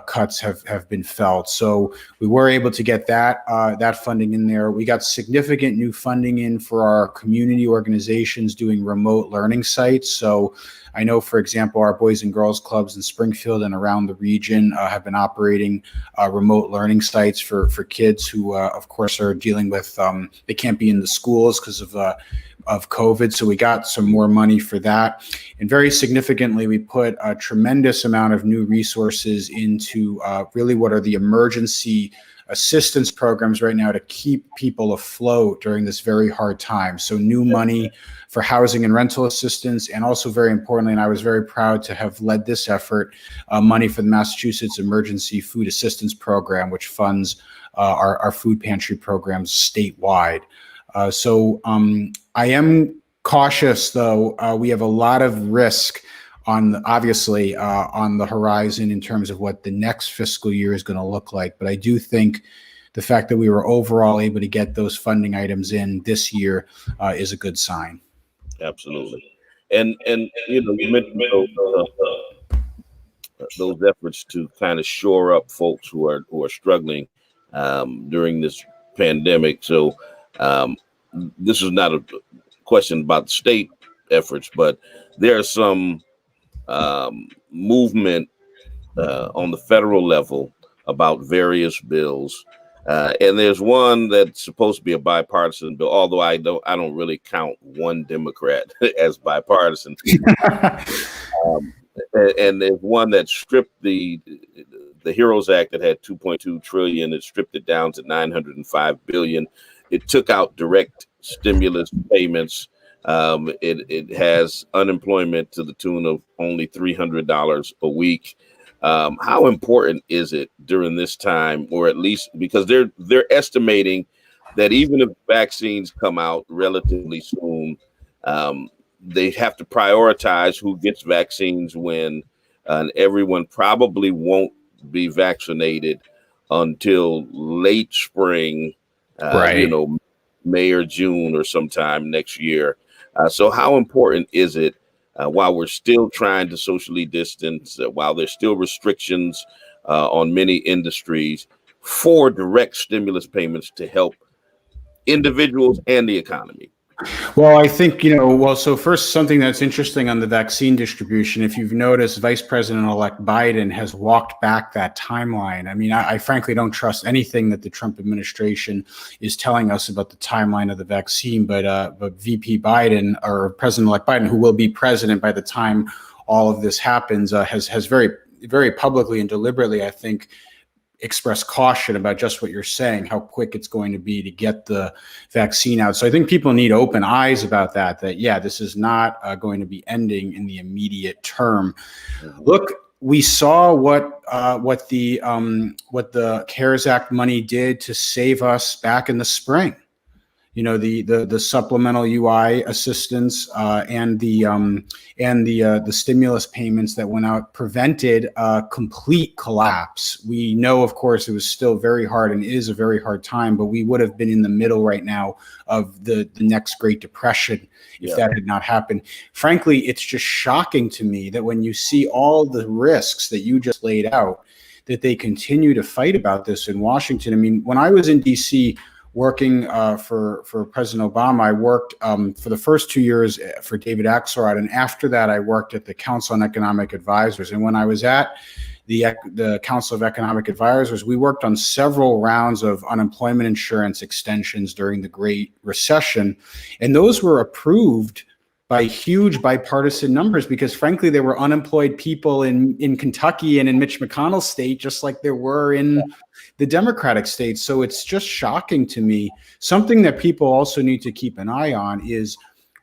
cuts have been felt. So we were able to get that funding in there. We got significant new funding in for our community organizations doing remote learning sites. So I know, for example, our Boys and Girls Clubs in Springfield and around the region have been operating remote learning sites for kids who, of course, are dealing with, they can't be in the schools because of COVID. So we got some more money for that. And very significantly, we put a tremendous amount of new resources into really what are the emergency assistance programs right now to keep people afloat during this very hard time. So new money for housing and rental assistance, and also very importantly, and I was very proud to have led this effort, money for the Massachusetts Emergency Food Assistance Program, which funds our food pantry programs statewide. So I am cautious, though. We have a lot of risk on the horizon in terms of what the next fiscal year is going to look like. But I do think the fact that we were overall able to get those funding items in this year is a good sign. Absolutely. And you mentioned those efforts to kind of shore up folks who are struggling during this pandemic. So this is not a question about the state efforts, but there are some movement on the federal level about various bills, and there's one that's supposed to be a bipartisan bill, although I don't really count one Democrat as bipartisan. And there's one that stripped the HEROES Act that had 2.2 trillion. It stripped it down to 905 billion. It took out direct stimulus payments. It has unemployment to the tune of only $300 a week. How important is it during this time, or at least because they're estimating that even if vaccines come out relatively soon, they have to prioritize who gets vaccines when, and everyone probably won't be vaccinated until late spring, Right. May or June or sometime next year. So how important is it while we're still trying to socially distance, while there's still restrictions on many industries, for direct stimulus payments to help individuals and the economy? Well, I think, so first, something that's interesting on the vaccine distribution, if you've noticed, Vice President-elect Biden has walked back that timeline. I mean, I frankly don't trust anything that the Trump administration is telling us about the timeline of the vaccine, but VP Biden, or President-elect Biden, who will be president by the time all of this happens, has very, very publicly and deliberately, I think, express caution about just what you're saying, how quick it's going to be to get the vaccine out. So I think people need open eyes about that, this is not going to be ending in the immediate term. Look, we saw what the CARES Act money did to save us back in the spring. The supplemental UI assistance and the stimulus payments that went out prevented a complete collapse. We know, of course, it was still very hard and is a very hard time, but we would have been in the middle right now of the next Great Depression if that had not happened. Frankly, it's just shocking to me that when you see all the risks that you just laid out, that they continue to fight about this in Washington. I mean, when I was in DC, working for President Obama, I worked for the first 2 years for David Axelrod, and after that, I worked at the Council on Economic Advisors. And when I was at the Council of Economic Advisors, we worked on several rounds of unemployment insurance extensions during the Great Recession, and those were approved by huge bipartisan numbers because, frankly, there were unemployed people in Kentucky and in Mitch McConnell's state, just like there were in the Democratic states. So it's just shocking to me. Something that people also need to keep an eye on is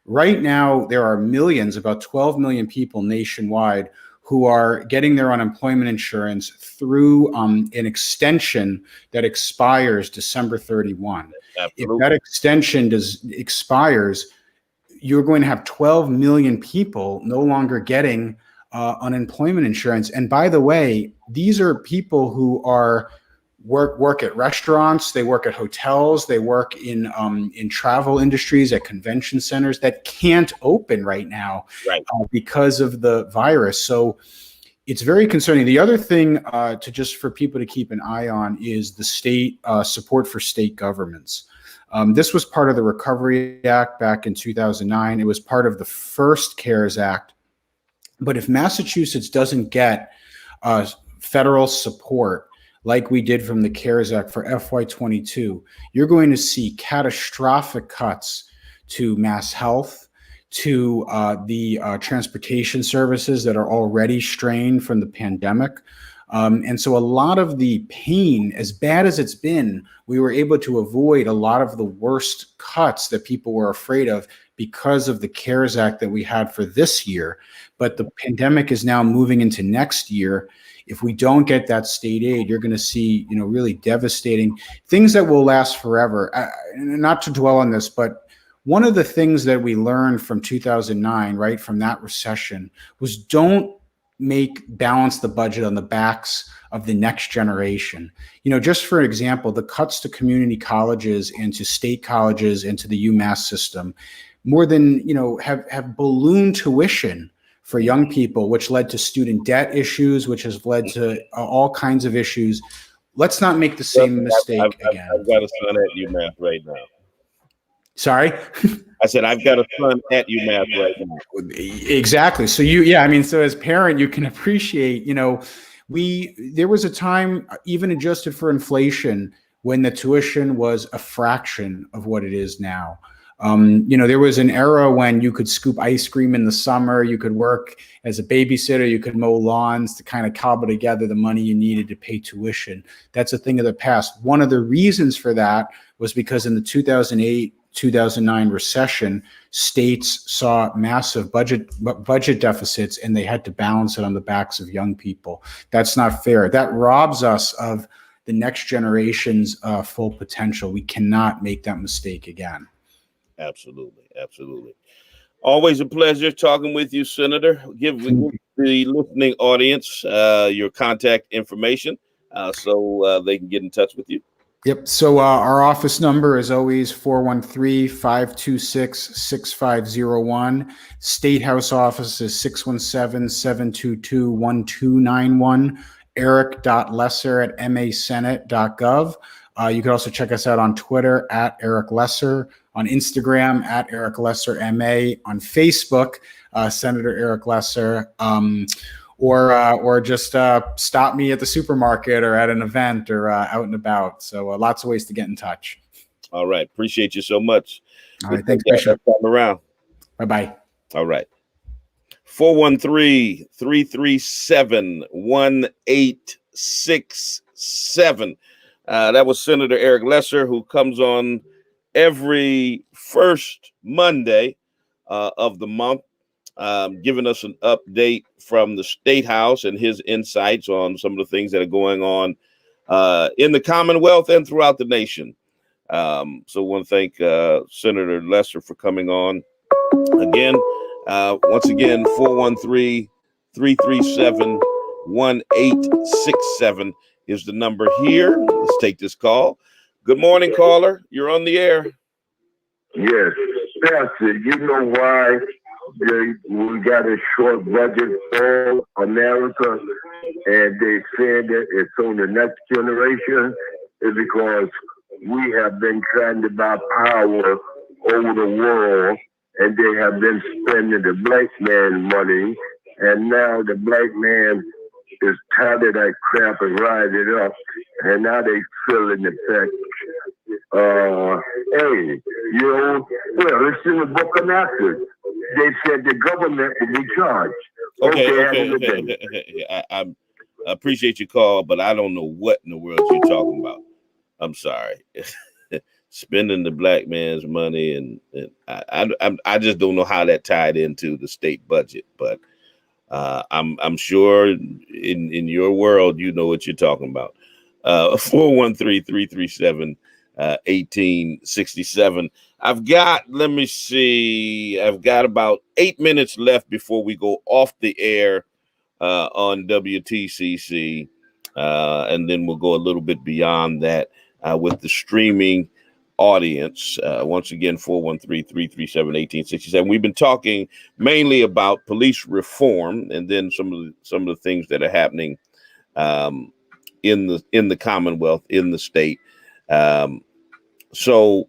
right now there are millions, about 12 million people nationwide, who are getting their unemployment insurance through an extension that expires December 31. Absolutely. If that extension expires, you're going to have 12 million people no longer getting unemployment insurance. And by the way, these are people who are work at restaurants, they work at hotels, they work in travel industries, at convention centers that can't open right now, Right. Because of the virus. So it's very concerning. The other thing for people to keep an eye on is the state support for state governments. This was part of the Recovery Act back in 2009. It was part of the first CARES Act. But if Massachusetts doesn't get federal support like we did from the CARES Act for FY22, you're going to see catastrophic cuts to Mass Health, to the transportation services that are already strained from the pandemic. And so a lot of the pain, as bad as it's been, we were able to avoid a lot of the worst cuts that people were afraid of because of the CARES Act that we had for this year. But the pandemic is now moving into next year. If we don't get that state aid, you're going to see, really devastating things that will last forever. Not to dwell on this, but one of the things that we learned from 2009, right, from that recession, was don't balance the budget on the backs of the next generation. Just for example, the cuts to community colleges and to state colleges and to the UMass system, more than, have ballooned tuition for young people, which led to student debt issues, which has led to all kinds of issues. Let's not make the same mistake again. I've got a son at UMass right now. Sorry? I said, I've got a son at UMass right now. Exactly. So so as parent, you can appreciate, there was a time, even adjusted for inflation, when the tuition was a fraction of what it is now. There was an era when you could scoop ice cream in the summer, you could work as a babysitter, you could mow lawns to kind of cobble together the money you needed to pay tuition. That's a thing of the past. One of the reasons for that was because in the 2008-2009 recession, states saw massive budget deficits, and they had to balance it on the backs of young people. That's not fair. That robs us of the next generation's full potential. We cannot make that mistake again. Absolutely. Absolutely. Always a pleasure talking with you, Senator. Give the listening audience your contact information so they can get in touch with you. Yep. So our office number is always 413-526-6501. State House office is 617-722-1291. eric.lesser@masenate.gov. You can also check us out on Twitter at Eric Lesser, on Instagram at Eric Lesser MA, on Facebook, Senator Eric Lesser, or just stop me at the supermarket or at an event or out and about. So lots of ways to get in touch. All right. Appreciate you so much. All right. Thanks, Bishop. Time around. Bye-bye. All right. 413-337-1867. That was Senator Eric Lesser, who comes on every first Monday of the month, giving us an update from the State House and his insights on some of the things that are going on in the Commonwealth and throughout the nation. So I want to thank Senator Lesser for coming on again. Once again, 413-337-1867 is the number here. Let's take this call. Good morning, caller. You're on the air. Yes, Pastor, you know why we got a short budget for America, and they said that it's on the next generation, is because we have been trying to buy power over the world, and they have been spending the black man money, and now the black man is tired of that crap and ride it up, and now they feeling the effect. It's in the book of Matthew. They said the government will be charged. Okay. I appreciate your call, but I don't know what in the world you're talking about. I'm sorry. Spending the black man's money, and I just don't know how that tied into the state budget, but I'm sure in your world you know what you're talking about. 413-337-1867. I've got about 8 minutes left before we go off the air on WTCC, and then we'll go a little bit beyond that with the streaming audience. Once again, 413-337-1867. We've been talking mainly about police reform, and then some of the things that are happening in the Commonwealth, in the state. So,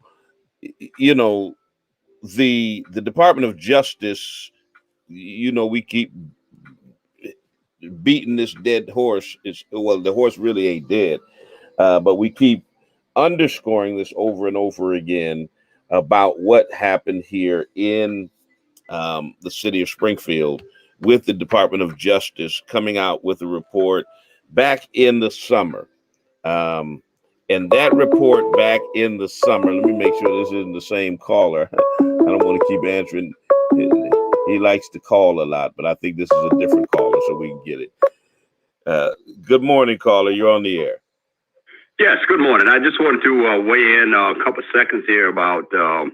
you know, the Department of Justice, you know, we keep beating this dead horse. The horse really ain't dead, but we keep underscoring this over and over again about what happened here in the city of Springfield with the Department of Justice coming out with a report back in the summer. And that report back in the summer, let me make sure this isn't the same caller. I don't want to keep answering. He likes to call a lot, but I think this is a different caller, so we can get it. Good morning, caller. You're on the air. Yes, good morning. I just wanted to weigh in a couple seconds here about the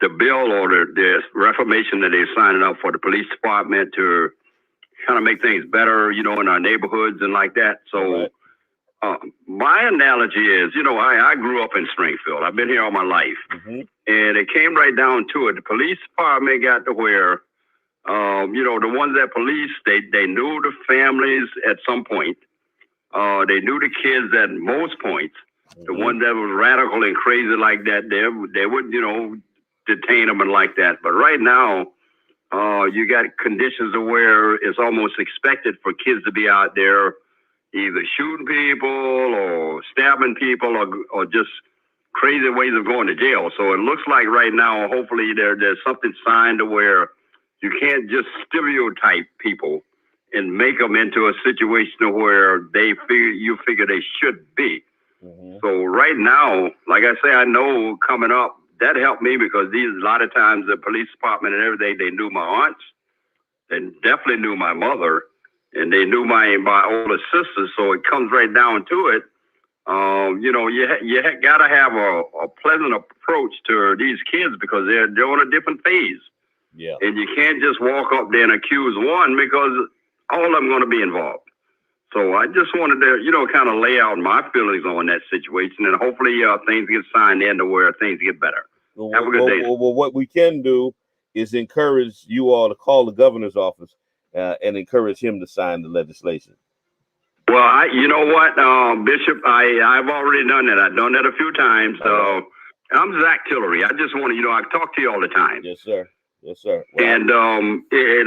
bill or the reformation that they're signing up for the police department to kind of make things better, you know, in our neighborhoods and like that. So my analogy is, you know, I grew up in Springfield. I've been here all my life. And it came right down to it. The police department got to where, you know, the ones that police, they knew the families at some point. They knew the kids at most points. The ones that was radical and crazy like that, they would, you know, detain them and like that. But right now, you got conditions of where it's almost expected for kids to be out there either shooting people or stabbing people or just crazy ways of going to jail. So it looks like right now, hopefully there's something signed to where you can't just stereotype people and make them into a situation where you figure they should be. So right now, like I say, I know coming up, that helped me because a lot of times the police department and everything, they knew my aunts and definitely knew my mother and they knew my older sisters. So it comes right down to it. You know, you got to have a pleasant approach to these kids because they're on a different phase. Yeah. And you can't just walk up there and accuse one because all of them are going to be involved. So I just wanted to, you know, kind of lay out my feelings on that situation, and hopefully things get signed in to where things get better. Have a good day. Well, what we can do is encourage you all to call the governor's office and encourage him to sign the legislation. Well, you know what, Bishop, I've already done that. I've done that a few times. I'm Zach Tillery. I just want to, you know, I talk to you all the time. Yes, sir. Yes, sir. Wow. And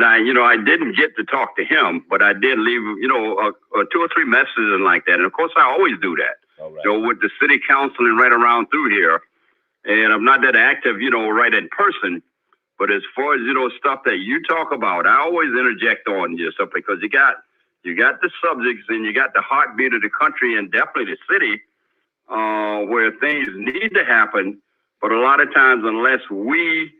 I, you know, I didn't get to talk to him, but I did leave, you know, 2 or 3 messages and like that. And of course, I always do that. All right. You know, with the city council and right around through here. And I'm not that active, you know, right in person. But as far as, you know, stuff that you talk about, I always interject on your stuff because you got the subjects and you got the heartbeat of the country and definitely the city where things need to happen. But a lot of times, unless we,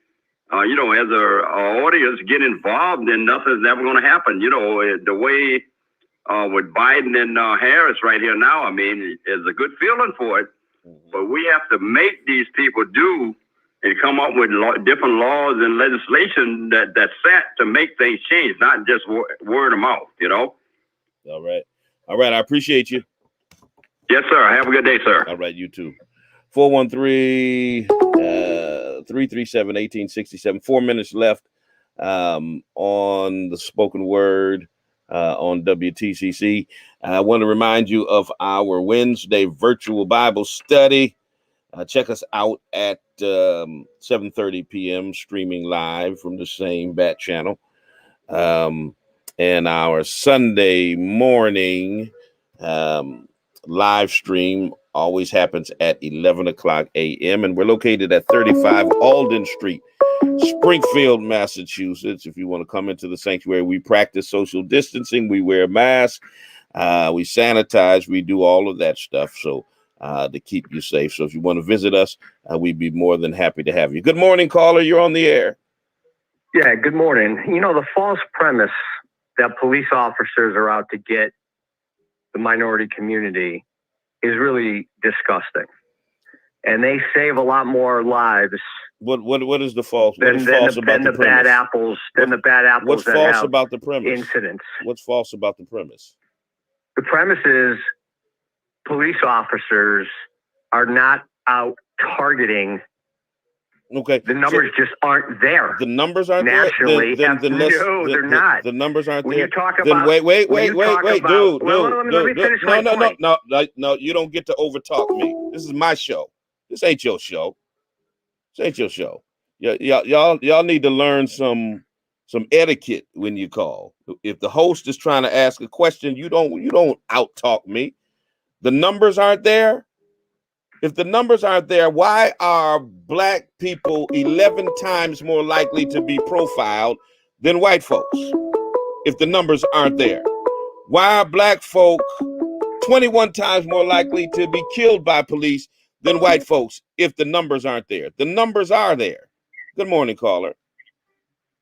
you know, as our audience get involved, then nothing's ever going to happen. You know, the way with Biden and Harris right here now, I mean, there's a good feeling for it. But we have to make these people do and come up with different laws and legislation that's set to make things change, not just word of mouth, you know? All right. All right. I appreciate you. Yes, sir. Have a good day, sir. All right. You too. 413-337-1867. 4 minutes left on the spoken word on WTCC. I want to remind you of our Wednesday virtual Bible study. Check us out at 7:30 p.m. streaming live from the same Bat channel. And our Sunday morning live stream always happens at 11 o'clock a.m. And we're located at 35 Alden Street, Springfield, Massachusetts. If you want to come into the sanctuary, we practice social distancing. We wear masks. We sanitize. We do all of that stuff. So to keep you safe. So if you want to visit us, we'd be more than happy to have you. Good morning, caller. You're on the air. Yeah, good morning. You know, the false premise that police officers are out to get the minority community is really disgusting. and they save a lot more lives What is the false? What than, is than false the, about than the the premise? bad apples. Than the bad apples What's that false have about the premise? incidents. What's false about the premise? The premise is police officers are not out targeting. Okay. The numbers just aren't there. The numbers aren't Nationally, there. No, they're not. The numbers aren't When there. you talk Then about, wait, when you talk dude, about- let me finish my point. no, you don't get to overtalk me. This is my show. This ain't your show. This ain't your show. Y'all need to learn some etiquette when you call. If the host is trying to ask a question, you don't out talk me. The numbers aren't there. If the numbers aren't there, why are black people 11 times more likely to be profiled than white folks? If the numbers aren't there, why are black folk 21 times more likely to be killed by police than white folks if the numbers aren't there? The numbers are there. Good morning, caller.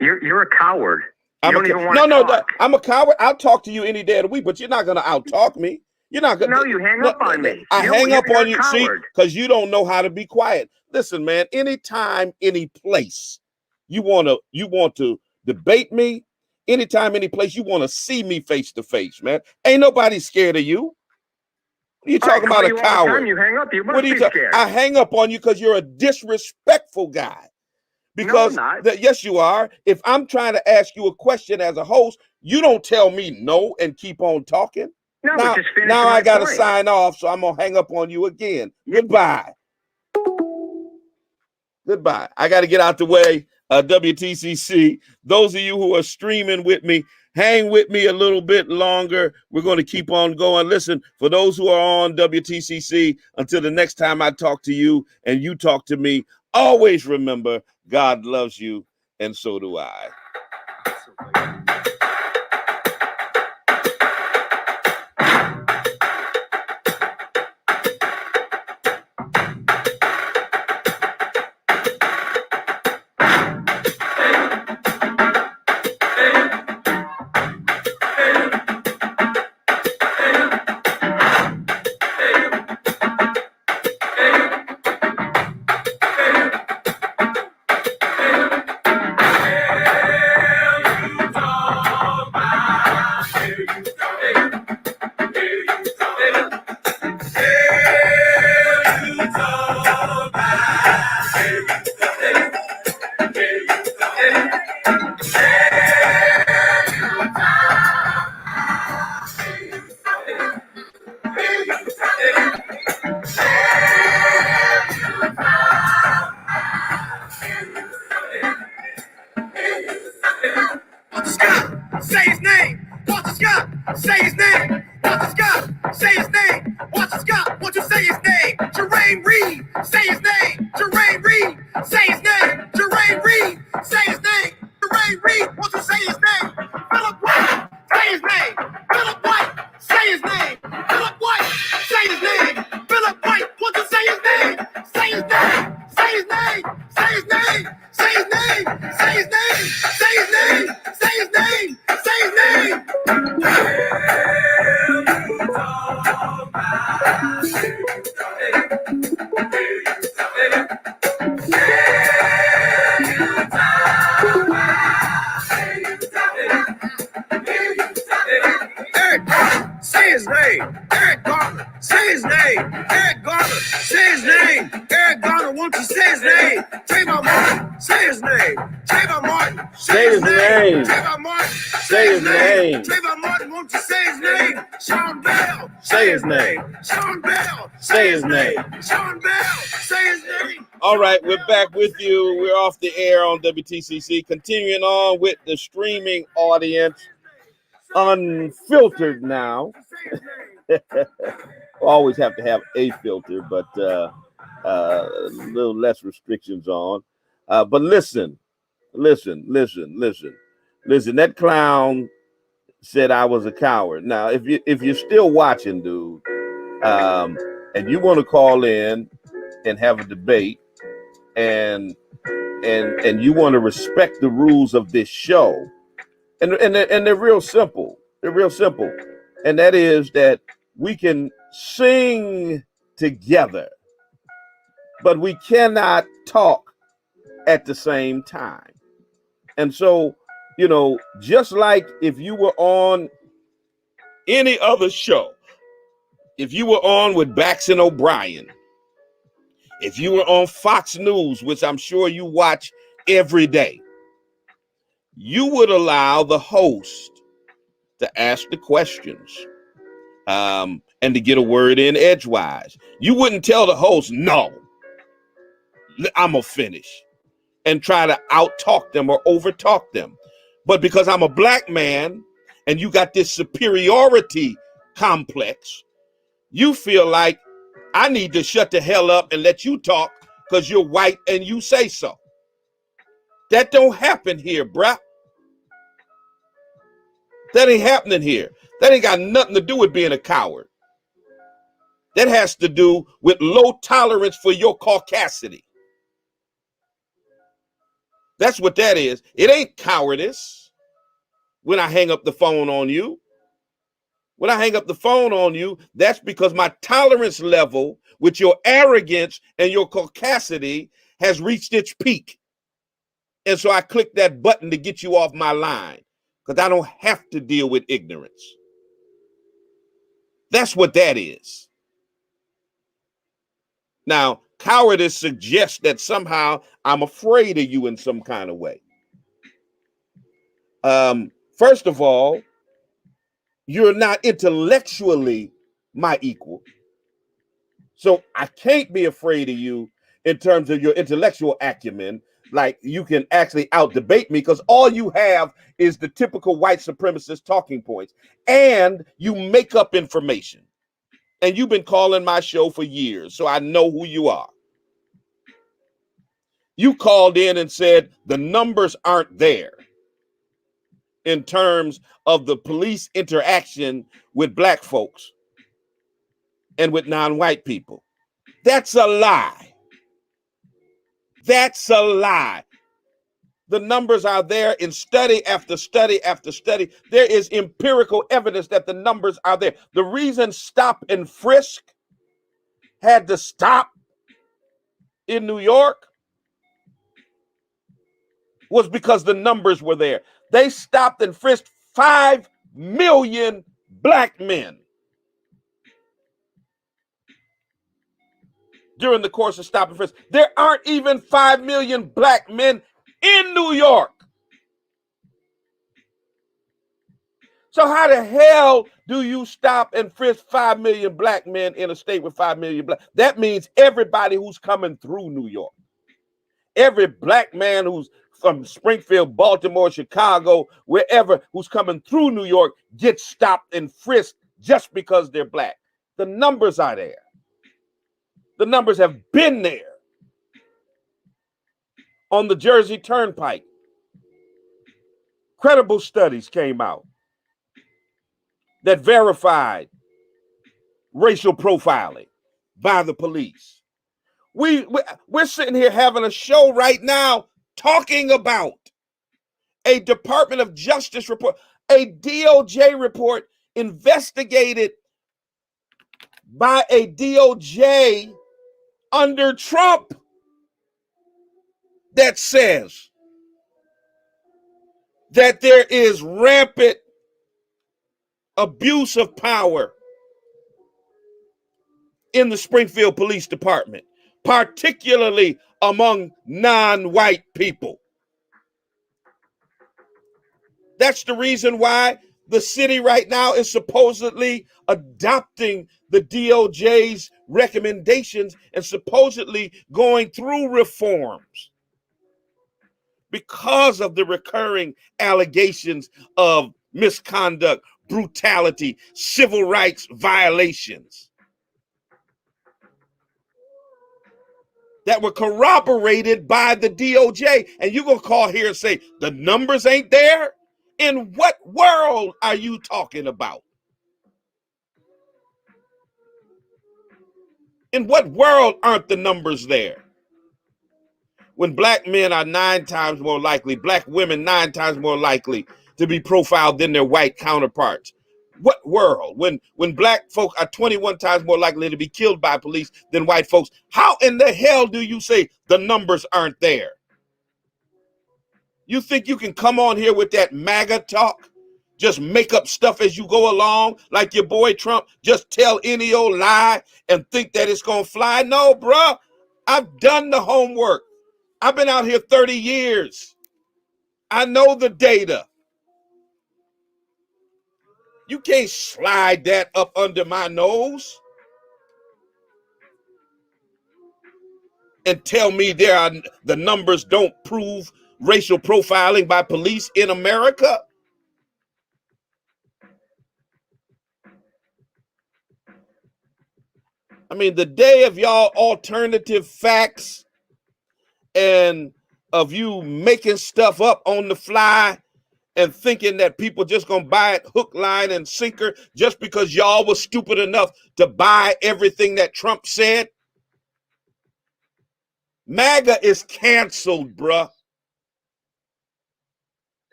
You're a coward. I'm a coward. I'll talk to you any day of the week, but you're not going to out talk me. You're not gonna. No, you hang up on me. I hang up on you, see, because you don't know how to be quiet. Listen, man. Anytime, any place, you want to debate me. Anytime, any place, you want to see me face to face, man. Ain't nobody scared of you. You talking about a coward? You hang up. You must what are you be scared. I hang up on you because you're a disrespectful guy. Because no, I'm not. Yes, you are. If I'm trying to ask you a question as a host, you don't tell me no and keep on talking. No, now, but just finish now my I got to point. sign off, so I'm going to hang up on you again. Goodbye. Goodbye. I got to get out the way. WTCC, those of you who are streaming with me, hang with me a little bit longer. We're going to keep on going. Listen, for those who are on WTCC, until the next time I talk to you and you talk to me, always remember God loves you, and so do I. Say his name. Walter Scott. Say his name. Walter Scott. Say his name. Walter Scott. Won't you say his name? Jermaine Reed. Say his name. Jermaine Reed. Say his name. Jermaine Reed. Say his name. Jermaine Reed. Won't you say his name? Philip White. Say his name. Philip White. Say his name. Philip White. Say his name. Philip White. Won't you say his name? Say his name. Say his name. Say his name. Say his name. Say his name. Say his name. Say his name. Say his name. Say his name. Eric Garner. Say his name. Eric Garner. Say his name. Eric Garner. Won't you say his name? Trayvon Martin. Say his name. Trayvon Martin. Say his name. Trayvon Martin. Say his name. Trayvon Martin. Won't you say his name? Sean Bell. Say his name. Sean Bell. Say his name. Sean Bell. Say his name. All right, we're back with you. We're off the air on WTCC. Continuing on with the streaming audience. Unfiltered now. Always have to have a filter, but a little less restrictions on. But listen. That clown said I was a coward. Now, if you're still watching, dude, and you want to call in and have a debate, and you want to respect the rules of this show, and they're real simple. They're real simple, and that is that we can sing together. but we cannot talk at the same time. And so, you know, just like if you were on any other show, if you were on with Bax and O'Brien, if you were on Fox News, which I'm sure you watch every day, you would allow the host to ask the questions and to get a word in edgewise. You wouldn't tell the host, no, I'm going to finish, and try to out-talk them or over-talk them. But because I'm a black man and you got this superiority complex, you feel like I need to shut the hell up and let you talk because you're white and you say so. That don't happen here, bruh. That ain't happening here. That ain't got nothing to do with being a coward. That has to do with low tolerance for your caucasity. That's what that is. It ain't cowardice when I hang up the phone on you. When I hang up the phone on you, that's because my tolerance level with your arrogance and your caucasity has reached its peak. And so I click that button to get you off my line because I don't have to deal with ignorance. That's what that is. Now, cowardice suggests that somehow I'm afraid of you in some kind of way. First of all, you're not intellectually my equal. So I can't be afraid of you in terms of your intellectual acumen. Like you can actually out debate me because all you have is the typical white supremacist talking points, and you make up information. And you've been calling my show for years, so I know who you are. You called in and said the numbers aren't there in terms of the police interaction with black folks and with non-white people. That's a lie. That's a lie. The numbers are there in study after study after study. There is empirical evidence that the numbers are there. The reason stop and frisk had to stop in New York was because the numbers were there. They stopped and frisked 5 million black men during the course of stop and frisk. There aren't even 5 million black men in New York. So how the hell do you stop and frisk 5 million black men in a state with 5 million black? That means everybody who's coming through New York. Every black man who's from Springfield, Baltimore, Chicago, wherever, who's coming through New York gets stopped and frisked just because they're black. The numbers are there. The numbers have been there. On the Jersey Turnpike, credible studies came out that verified racial profiling by the police. We're sitting here having a show right now talking about a Department of Justice report, a DOJ report investigated by a DOJ under Trump that says that there is rampant abuse of power in the Springfield Police Department, particularly among non-white people. That's the reason why the city right now is supposedly adopting the DOJ's recommendations and supposedly going through reforms because of the recurring allegations of misconduct, brutality, civil rights violations that were corroborated by the DOJ. And you're going to call here and say the numbers ain't there? In what world are you talking about? In what world aren't the numbers there? When black men are 9 times more likely, black women 9 times more likely to be profiled than their white counterparts. What world? When black folk are 21 times more likely to be killed by police than white folks, how in the hell do you say the numbers aren't there? You think you can come on here with that MAGA talk? Just make up stuff as you go along, like your boy Trump, just tell any old lie and think that it's gonna fly? No, bruh. I've done the homework. I've been out here 30 years. I know the data. You can't slide that up under my nose and tell me the numbers don't prove racial profiling by police in America. I mean, the day of y'all alternative facts and of you making stuff up on the fly and thinking that people just gonna buy it hook, line, and sinker just because y'all was stupid enough to buy everything that Trump said. MAGA is canceled, bruh.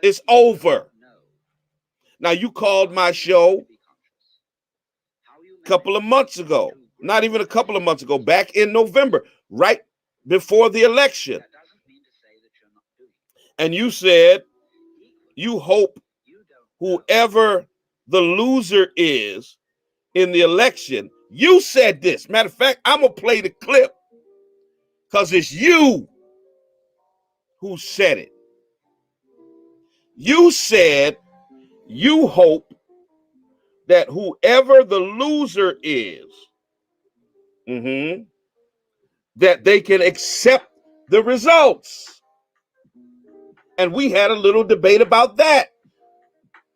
It's over. Now, you called my show a couple of months ago, not even a couple of months ago, back in November, right before the election. And you said you hope whoever the loser is in the election, you said this. Matter of fact, I'm going to play the clip because it's you who said it. You said you hope that whoever the loser is, that they can accept the results. And we had a little debate about that,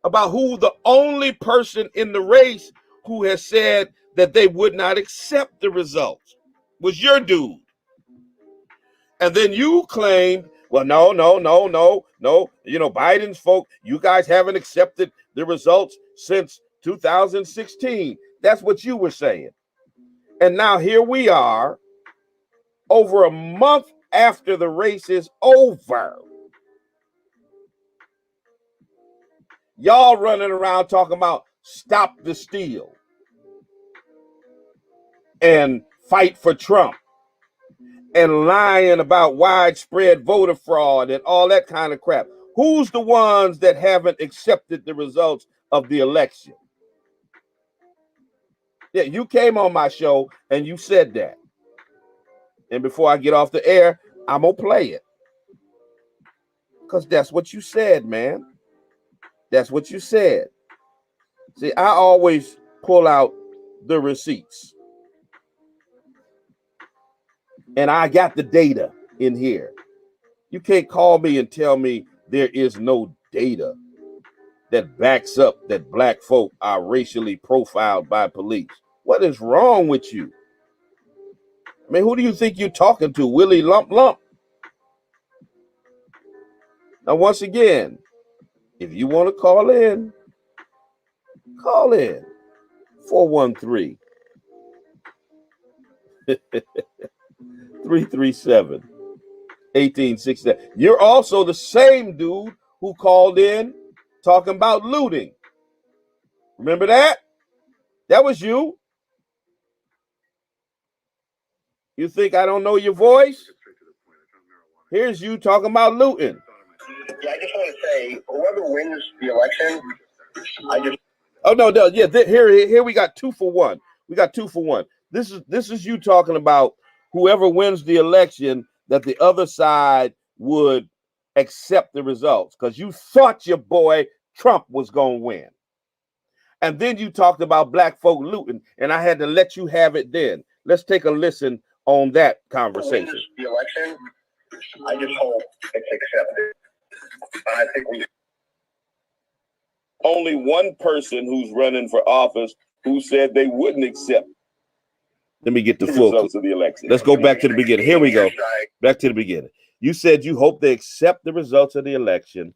about who the only person in the race who has said that they would not accept the results was your dude. And then you claimed, well, no. You know, Biden's folk, you guys haven't accepted the results since 2016. That's what you were saying. And now here we are, over a month after the race is over. Y'all running around talking about stop the steal and fight for Trump and lying about widespread voter fraud and all that kind of crap. Who's the ones that haven't accepted the results of the election? Yeah, you came on my show and you said that. And before I get off the air, I'm going to play it. Because that's what you said, man. That's what you said. See, I always pull out the receipts. And I got the data in here. You can't call me and tell me there is no data that backs up that black folk are racially profiled by police. What is wrong with you? I mean, who do you think you're talking to? Willie Lump Lump? Now, once again, if you want to call in 413 337 1867. You're also the same dude who called in talking about looting. Remember that? That was you. You think I don't know your voice? Here's you talking about looting. Yeah, I just want to say, whoever wins the election, here we got 2 for 1. We got 2 for 1. This is you talking about whoever wins the election, that the other side would accept the results because you thought your boy Trump was going to win. And then you talked about black folk looting, and I had to let you have it then. Let's take a listen on that conversation. The election, I just hope it's accepted. I think we only one person who's running for office who said they wouldn't accept. Let me get the full results of the election. Let's go back to the beginning. Here we go. Back to the beginning. You said you hope they accept the results of the election.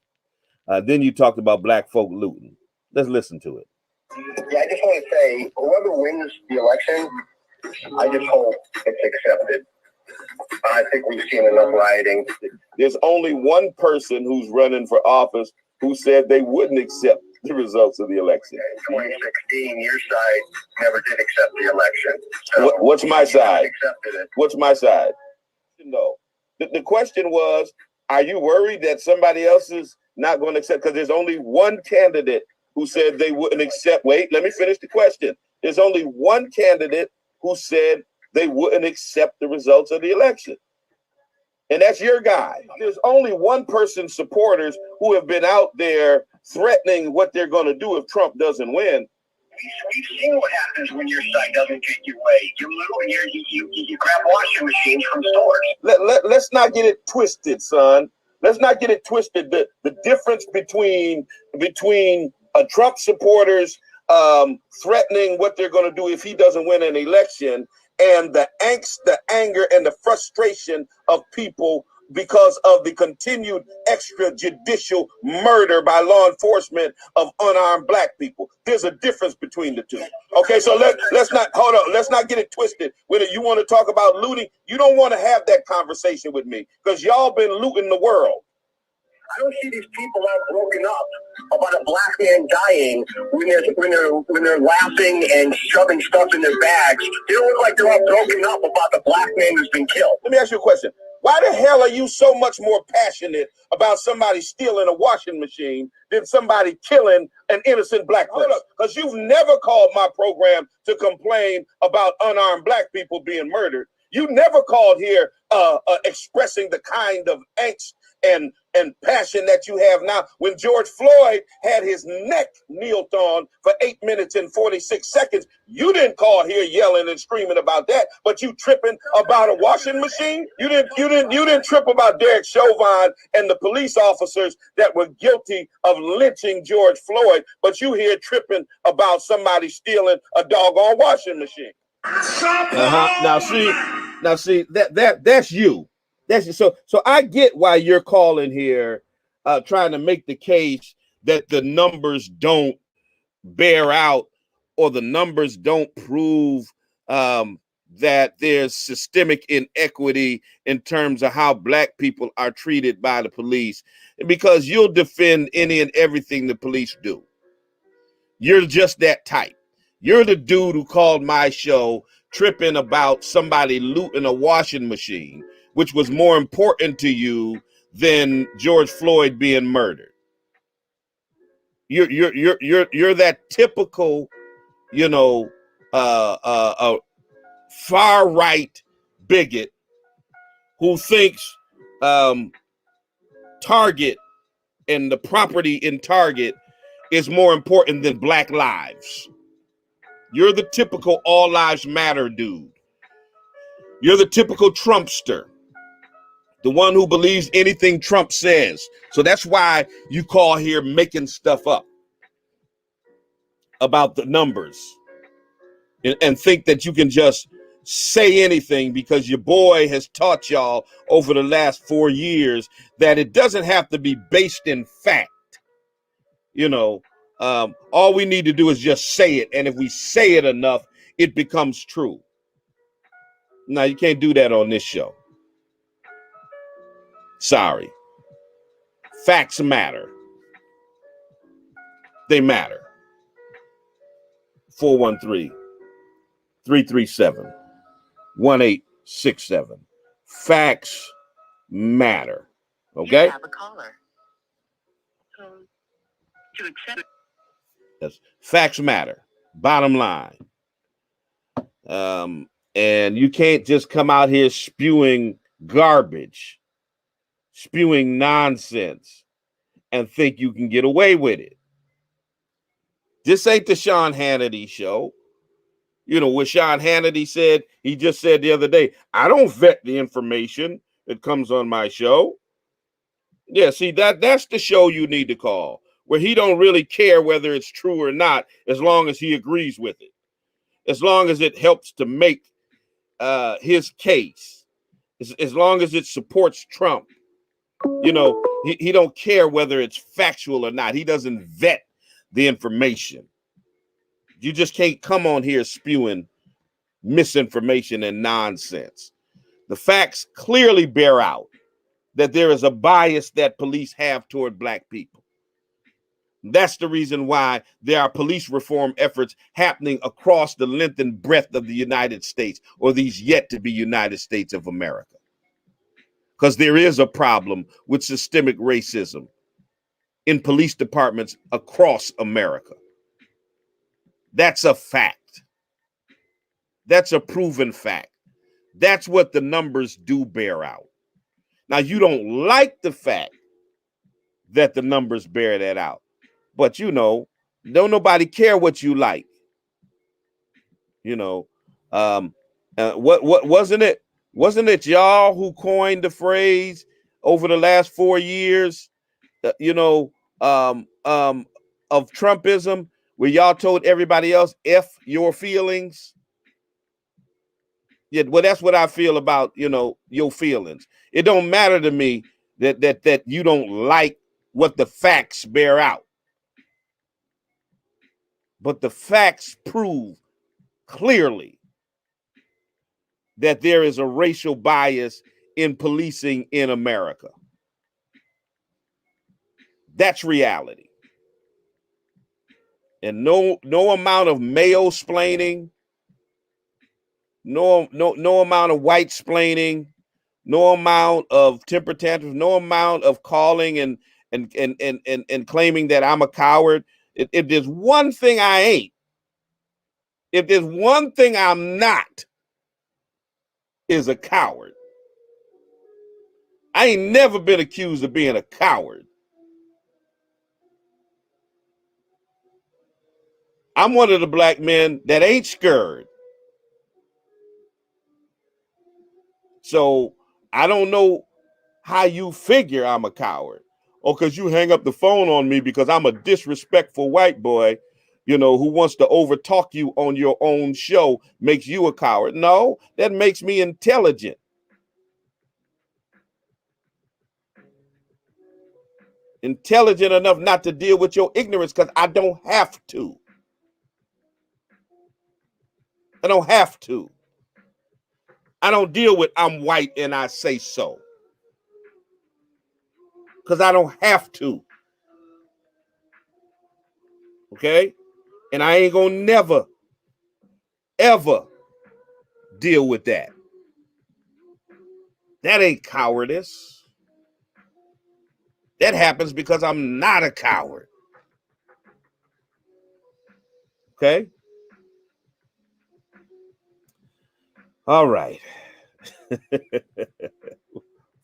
Then you talked about black folk looting. Let's listen to it. Yeah, I just want to say, whoever wins the election, I just hope it's accepted. I think we've seen enough rioting. There's only one person who's running for office who said they wouldn't accept the results of the election? In 2016, your side never did accept the election. So What's my side? accepted it. What's my side? No. The question was, are you worried that somebody else is not going to accept? Because there's only one candidate who said they wouldn't accept. Wait, let me finish the question. There's only one candidate who said they wouldn't accept the results of the election. And that's your guy. There's only one person's supporters who have been out there threatening what they're going to do if Trump doesn't win. We've seen what happens when your side doesn't get your way. You grab washing machines from stores. Let's not get it twisted, son. Let's not get it twisted. The difference between Trump supporters threatening what they're going to do if he doesn't win an election, and the angst, the anger, and the frustration of people because of the continued extrajudicial murder by law enforcement of unarmed black people. There's a difference between the two. Okay, so let's not hold on. Let's not get it twisted. When you want to talk about looting, you don't want to have that conversation with me because y'all been looting the world. I don't see these people all broken up about a black man dying when they're laughing and shoving stuff in their bags. They don't look like they're all broken up about the black man who's been killed. Let me ask you a question. Why the hell are you so much more passionate about somebody stealing a washing machine than somebody killing an innocent black person? Because you've never called my program to complain about unarmed black people being murdered. You never called here expressing the kind of angst and passion that you have now. When George Floyd had his neck kneeled on for 8 minutes and 46 seconds, you didn't call here yelling and screaming about that, but you tripping about a washing machine. You didn't trip about Derek Chauvin and the police officers that were guilty of lynching George Floyd, but you here tripping about somebody stealing a doggone washing machine. Now see that's you. So I get why you're calling here, trying to make the case that the numbers don't bear out or the numbers don't prove that there's systemic inequity in terms of how black people are treated by the police, because you'll defend any and everything the police do. You're just that type. You're the dude who called my show tripping about somebody looting a washing machine, which was more important to you than George Floyd being murdered. You're that typical, far right bigot who thinks Target and the property in Target is more important than black lives. You're the typical all lives matter dude. You're the typical Trumpster, the one who believes anything Trump says. So that's why you call here making stuff up about the numbers and think that you can just say anything because your boy has taught y'all over the last 4 years that it doesn't have to be based in fact. All we need to do is just say it. And if we say it enough, it becomes true. Now, you can't do that on this show. Sorry. Facts matter. They matter. 413-337-1867. Facts matter. Okay? You have a caller. To accept. Yes. Facts matter. Bottom line. And you can't just come out here spewing garbage, spewing nonsense, and think you can get away with it. This ain't the Sean Hannity show. What Sean Hannity said, he just said the other day, I don't vet the information that comes on my show. Yeah, see, that's the show you need to call, where he don't really care whether it's true or not, as long as he agrees with it, as long as it helps to make his case, as long as it supports Trump. He don't care whether it's factual or not. He doesn't vet the information. You just can't come on here spewing misinformation and nonsense. The facts clearly bear out that there is a bias that police have toward black people. That's the reason why there are police reform efforts happening across the length and breadth of the United States, or these yet to be United States of America. Because there is a problem with systemic racism in police departments across America. That's a fact. That's a proven fact. That's what the numbers do bear out. Now, you don't like the fact that the numbers bear that out, but you know, don't nobody care what you like. You know, what wasn't it? Wasn't it y'all who coined the phrase over the last 4 years? Of Trumpism, where y'all told everybody else F your feelings. Yeah, well, that's what I feel about, your feelings. It don't matter to me that you don't like what the facts bear out. But the facts prove clearly that there is a racial bias in policing in America. That's reality. And no amount of mayo-splaining, no amount of white-splaining, no amount of temper tantrums, no amount of calling and claiming that I'm a coward. If there's one thing I ain't, if there's one thing I'm not, is a coward. I ain't never been accused of being a coward. I'm one of the black men that ain't scared. So I don't know how you figure I'm a coward. Or because you hang up the phone on me because I'm a disrespectful white boy, who wants to overtalk you on your own show makes you a coward. No, that makes me intelligent. Intelligent enough not to deal with your ignorance because I don't have to. I don't have to. I don't deal with I'm white and I say so. Because I don't have to. Okay? And I ain't gonna never, ever deal with that. That ain't cowardice. That happens because I'm not a coward. Okay? All right.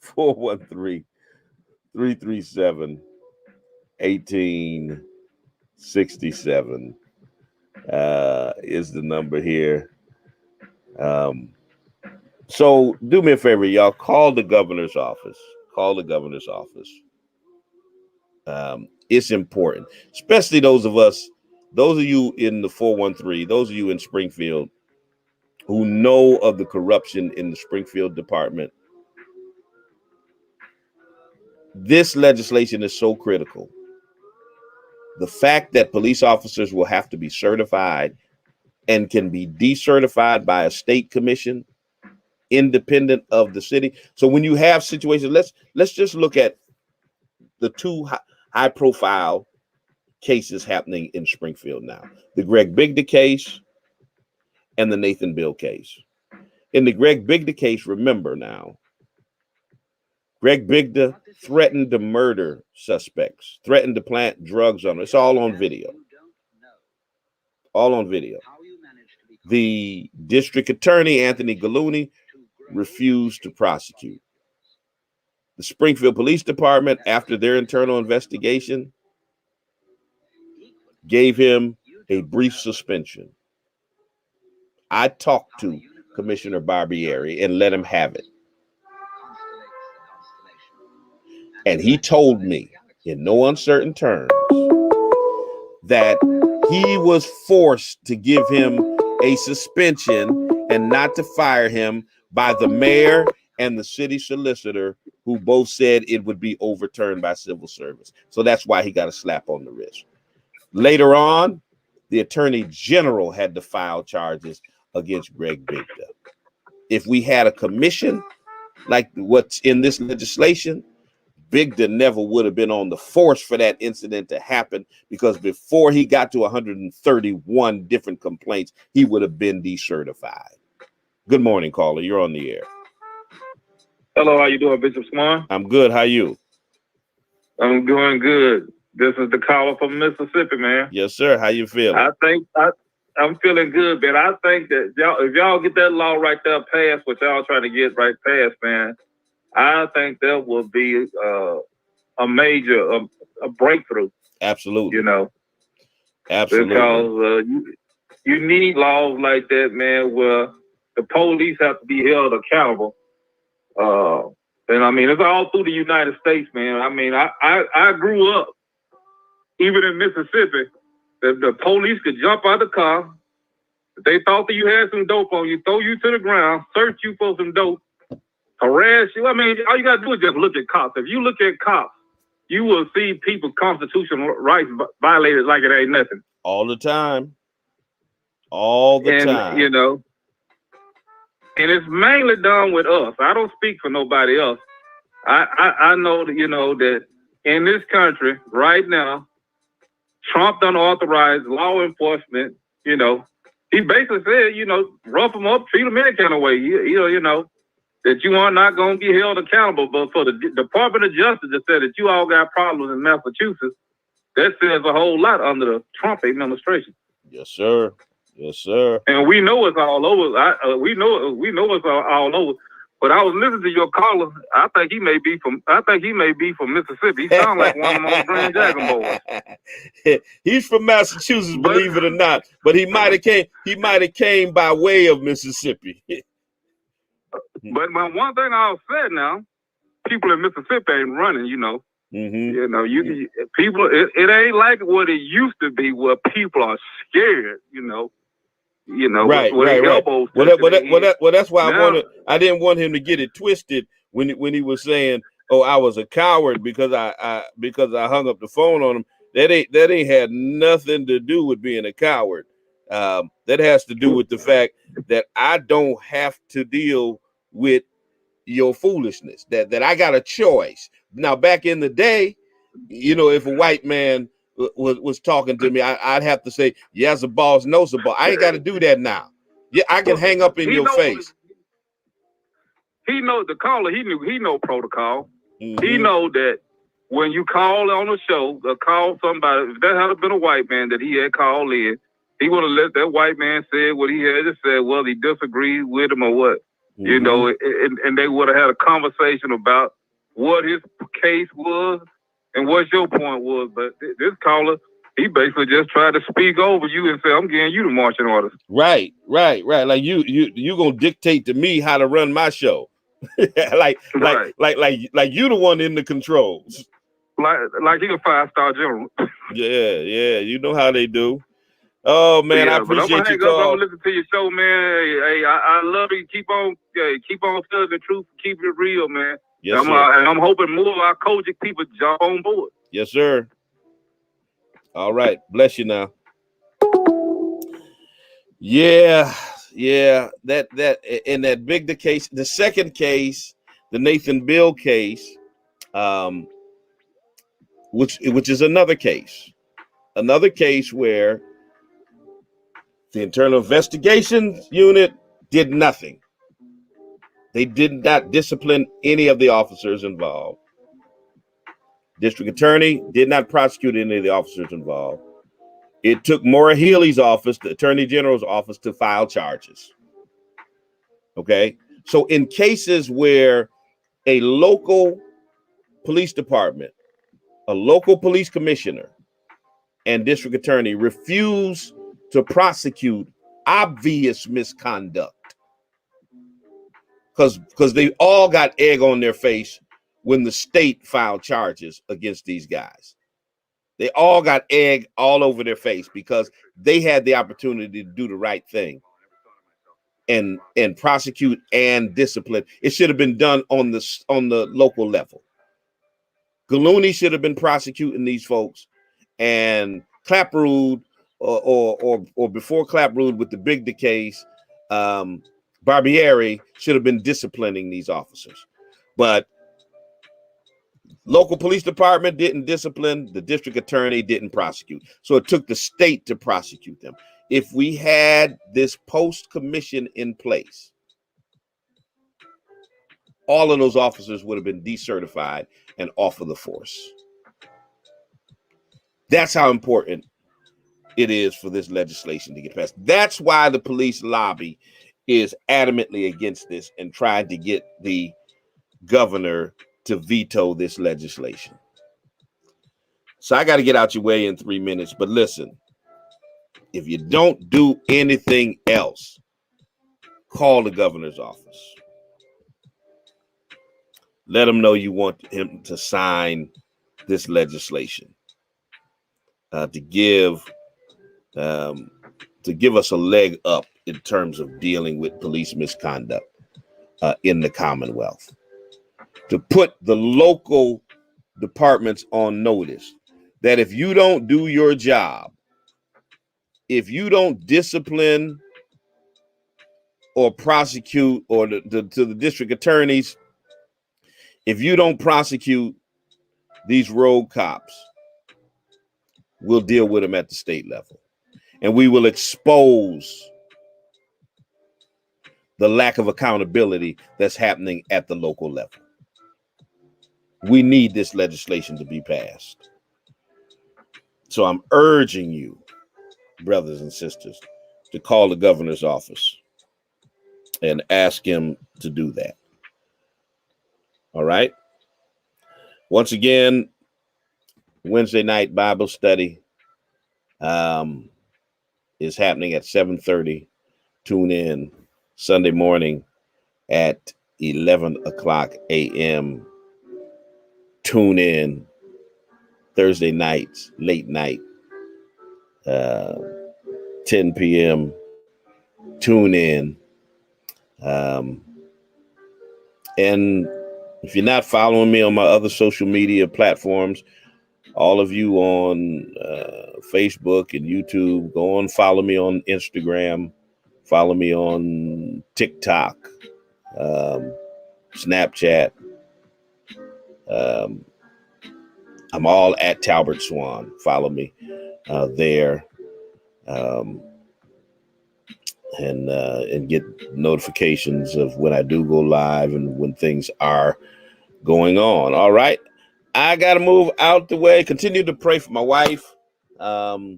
413-337-1867 is the number here. So do me a favor, y'all. Call the governor's office. Call the governor's office. It's important, especially those of you in the 413, those of you in Springfield who know of the corruption in the Springfield department. This legislation is so critical. The fact that police officers will have to be certified and can be decertified by a state commission independent of the city. So when you have situations, let's just look at the two high profile cases happening in Springfield now. The Greg Bigda case and the Nathan Bill case. In the Greg Bigda case, remember now, Greg Bigda threatened to murder suspects, threatened to plant drugs on them. It's all on video. All on video. The district attorney, Anthony Gallooni, refused to prosecute. The Springfield Police Department, after their internal investigation, gave him a brief suspension. I talked to Commissioner Barbieri and let him have it. And he told me in no uncertain terms that he was forced to give him a suspension and not to fire him by the mayor and the city solicitor, who both said it would be overturned by civil service. So that's why he got a slap on the wrist. Later on, the attorney general had to file charges against Greg Bigda. If we had a commission like what's in this legislation, Bigda never would have been on the force for that incident to happen, because before he got to 131 different complaints, he would have been decertified. Good morning, caller. You're on the air. Hello, how you doing, Bishop Swan? I'm good. How you? I'm doing good. This is the caller from Mississippi, man. Yes, sir. How you feeling? I'm feeling good, man. I think that if y'all get that law right there passed, what y'all trying to get right passed, man, I think that will be a major a breakthrough. Absolutely. You know, absolutely, because you need laws like that, man, where the police have to be held accountable. And I mean, it's all through the United States, man. I mean, I grew up, even in Mississippi, the police could jump out of the car. If they thought that you had some dope on you, throw you to the ground, search you for some dope, harass you. I mean, all you got to do is just look at cops. If you look at cops, you will see people's constitutional rights violated like it ain't nothing. All the time. All the time. You know, and it's mainly done with us. I don't speak for nobody else. I know that, you know, that in this country right now, Trump done authorized law enforcement. You know, he basically said, you know, rough them up, treat them any kind of way. You know, that you are not going to be held accountable. But for the Department of Justice that said that you all got problems in Massachusetts, that says a whole lot under the Trump administration. Yes, sir. Yes, sir. And we know it's all over. We know it's all over. But I was listening to your caller. I think he may be from Mississippi. He sounds like one of my Grand Dragon boys. He's from Massachusetts, believe it or not. But he might have came by way of Mississippi. But one thing I'll say now, people in Mississippi ain't running. You know. Mm-hmm. You know, people. It ain't like what it used to be, where people are scared. You know. Right. Well, that's why I didn't want him to get it twisted when he was saying, "Oh, I was a coward because I hung up the phone on him." That ain't had nothing to do with being a coward. That has to do with the fact that I don't have to deal with your foolishness. That I got a choice. Now, back in the day, you know, if a white man was talking to me, I'd have to say, yes, a boss knows a boss. I ain't got to do that now. Yeah, I can hang up in your face. He knows the caller. He know protocol. Mm-hmm. He know that when you call on a show or call somebody, if that had been a white man that he had called in, he would have let that white man say what he had to say, whether he disagreed with him or what. Mm-hmm. You know, and they would have had a conversation about what his case was and what your point was. But this caller, he basically just tried to speak over you and say, I'm giving you the marching orders. Right. Like you gonna dictate to me how to run my show. like you the one in the controls. Like he a 5-star general. Yeah, you know how they do. Oh man, I appreciate your call. I'm gonna listen to your show, man. Hey, I love it. Keep on telling the truth, keep it real, man. Yes, sir. And I'm hoping more of our coaching people jump on board. Yes, sir. All right, bless you now. Yeah. That in that Bigda case, the second case, the Nathan Bill case, which is another case where the Internal Investigations Unit did nothing. They did not discipline any of the officers involved. District Attorney did not prosecute any of the officers involved. It took Maura Healey's office, the Attorney General's office, to file charges. Okay? So in cases where a local police department, a local police commissioner, and district attorney refuse to prosecute obvious misconduct, because they all got egg on their face when the state filed charges against these guys. They all got egg all over their face because they had the opportunity to do the right thing and prosecute and discipline. It should have been done on the local level. Gallooney should have been prosecuting these folks, and Clapperud or before Clapperud with the Bigda case, Barbieri should have been disciplining these officers. But Local police department didn't discipline, the district attorney didn't prosecute. So it took the state to prosecute them. If we had this post commission in place, all of those officers would have been decertified and off of the force. That's how important it is for this legislation to get passed. That's why the police lobby is adamantly against this and trying to get the governor to veto this legislation. So I got to get out your way in 3 minutes. But listen, if you don't do anything else, call the governor's office. Let him know you want him to sign this legislation to give us a leg up in terms of dealing with police misconduct in the Commonwealth. To put the local departments on notice that if you don't do your job, if you don't discipline or prosecute, or to the district attorneys, if you don't prosecute these rogue cops, we'll deal with them at the state level. And we will expose the lack of accountability that's happening at the local level. We need this legislation to be passed. So I'm urging you, brothers and sisters, to call the governor's office and ask him to do that. All right. Once again, Wednesday night Bible study is happening at 7:30. Tune in. Sunday morning at 11 o'clock a.m. Tune in. Thursday nights, late night, 10 p.m. Tune in. And if you're not following me on my other social media platforms, all of you on Facebook and YouTube, go on, follow me on Instagram, follow me on TikTok, Snapchat. I'm all at Talbert Swan. Follow me there, and get notifications of when I do go live and when things are going on. All right. I got to move out the way. Continue to pray for my wife. We're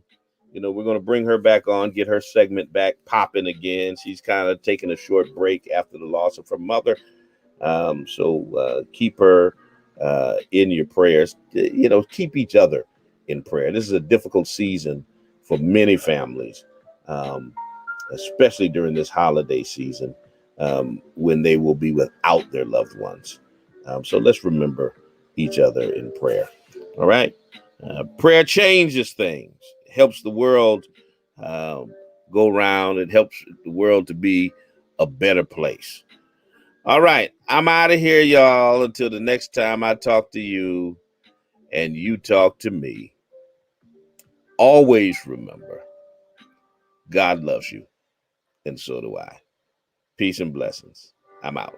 going to bring her back on, get her segment back popping again. She's kind of taking a short break after the loss of her mother. So keep her in your prayers. Keep each other in prayer. This is a difficult season for many families, especially during this holiday season, when they will be without their loved ones. So let's remember each other in prayer. All right. Prayer changes things, helps the world go around. It helps the world to be a better place. All right. I'm out of here, y'all. Until the next time I talk to you and you talk to me. Always remember, God loves you, and so do I. Peace and blessings. I'm out.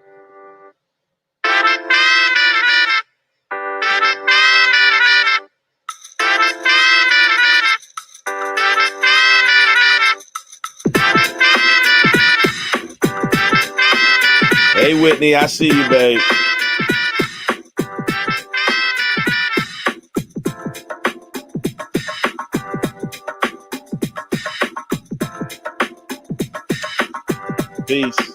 Hey, Whitney, I see you, babe. Peace.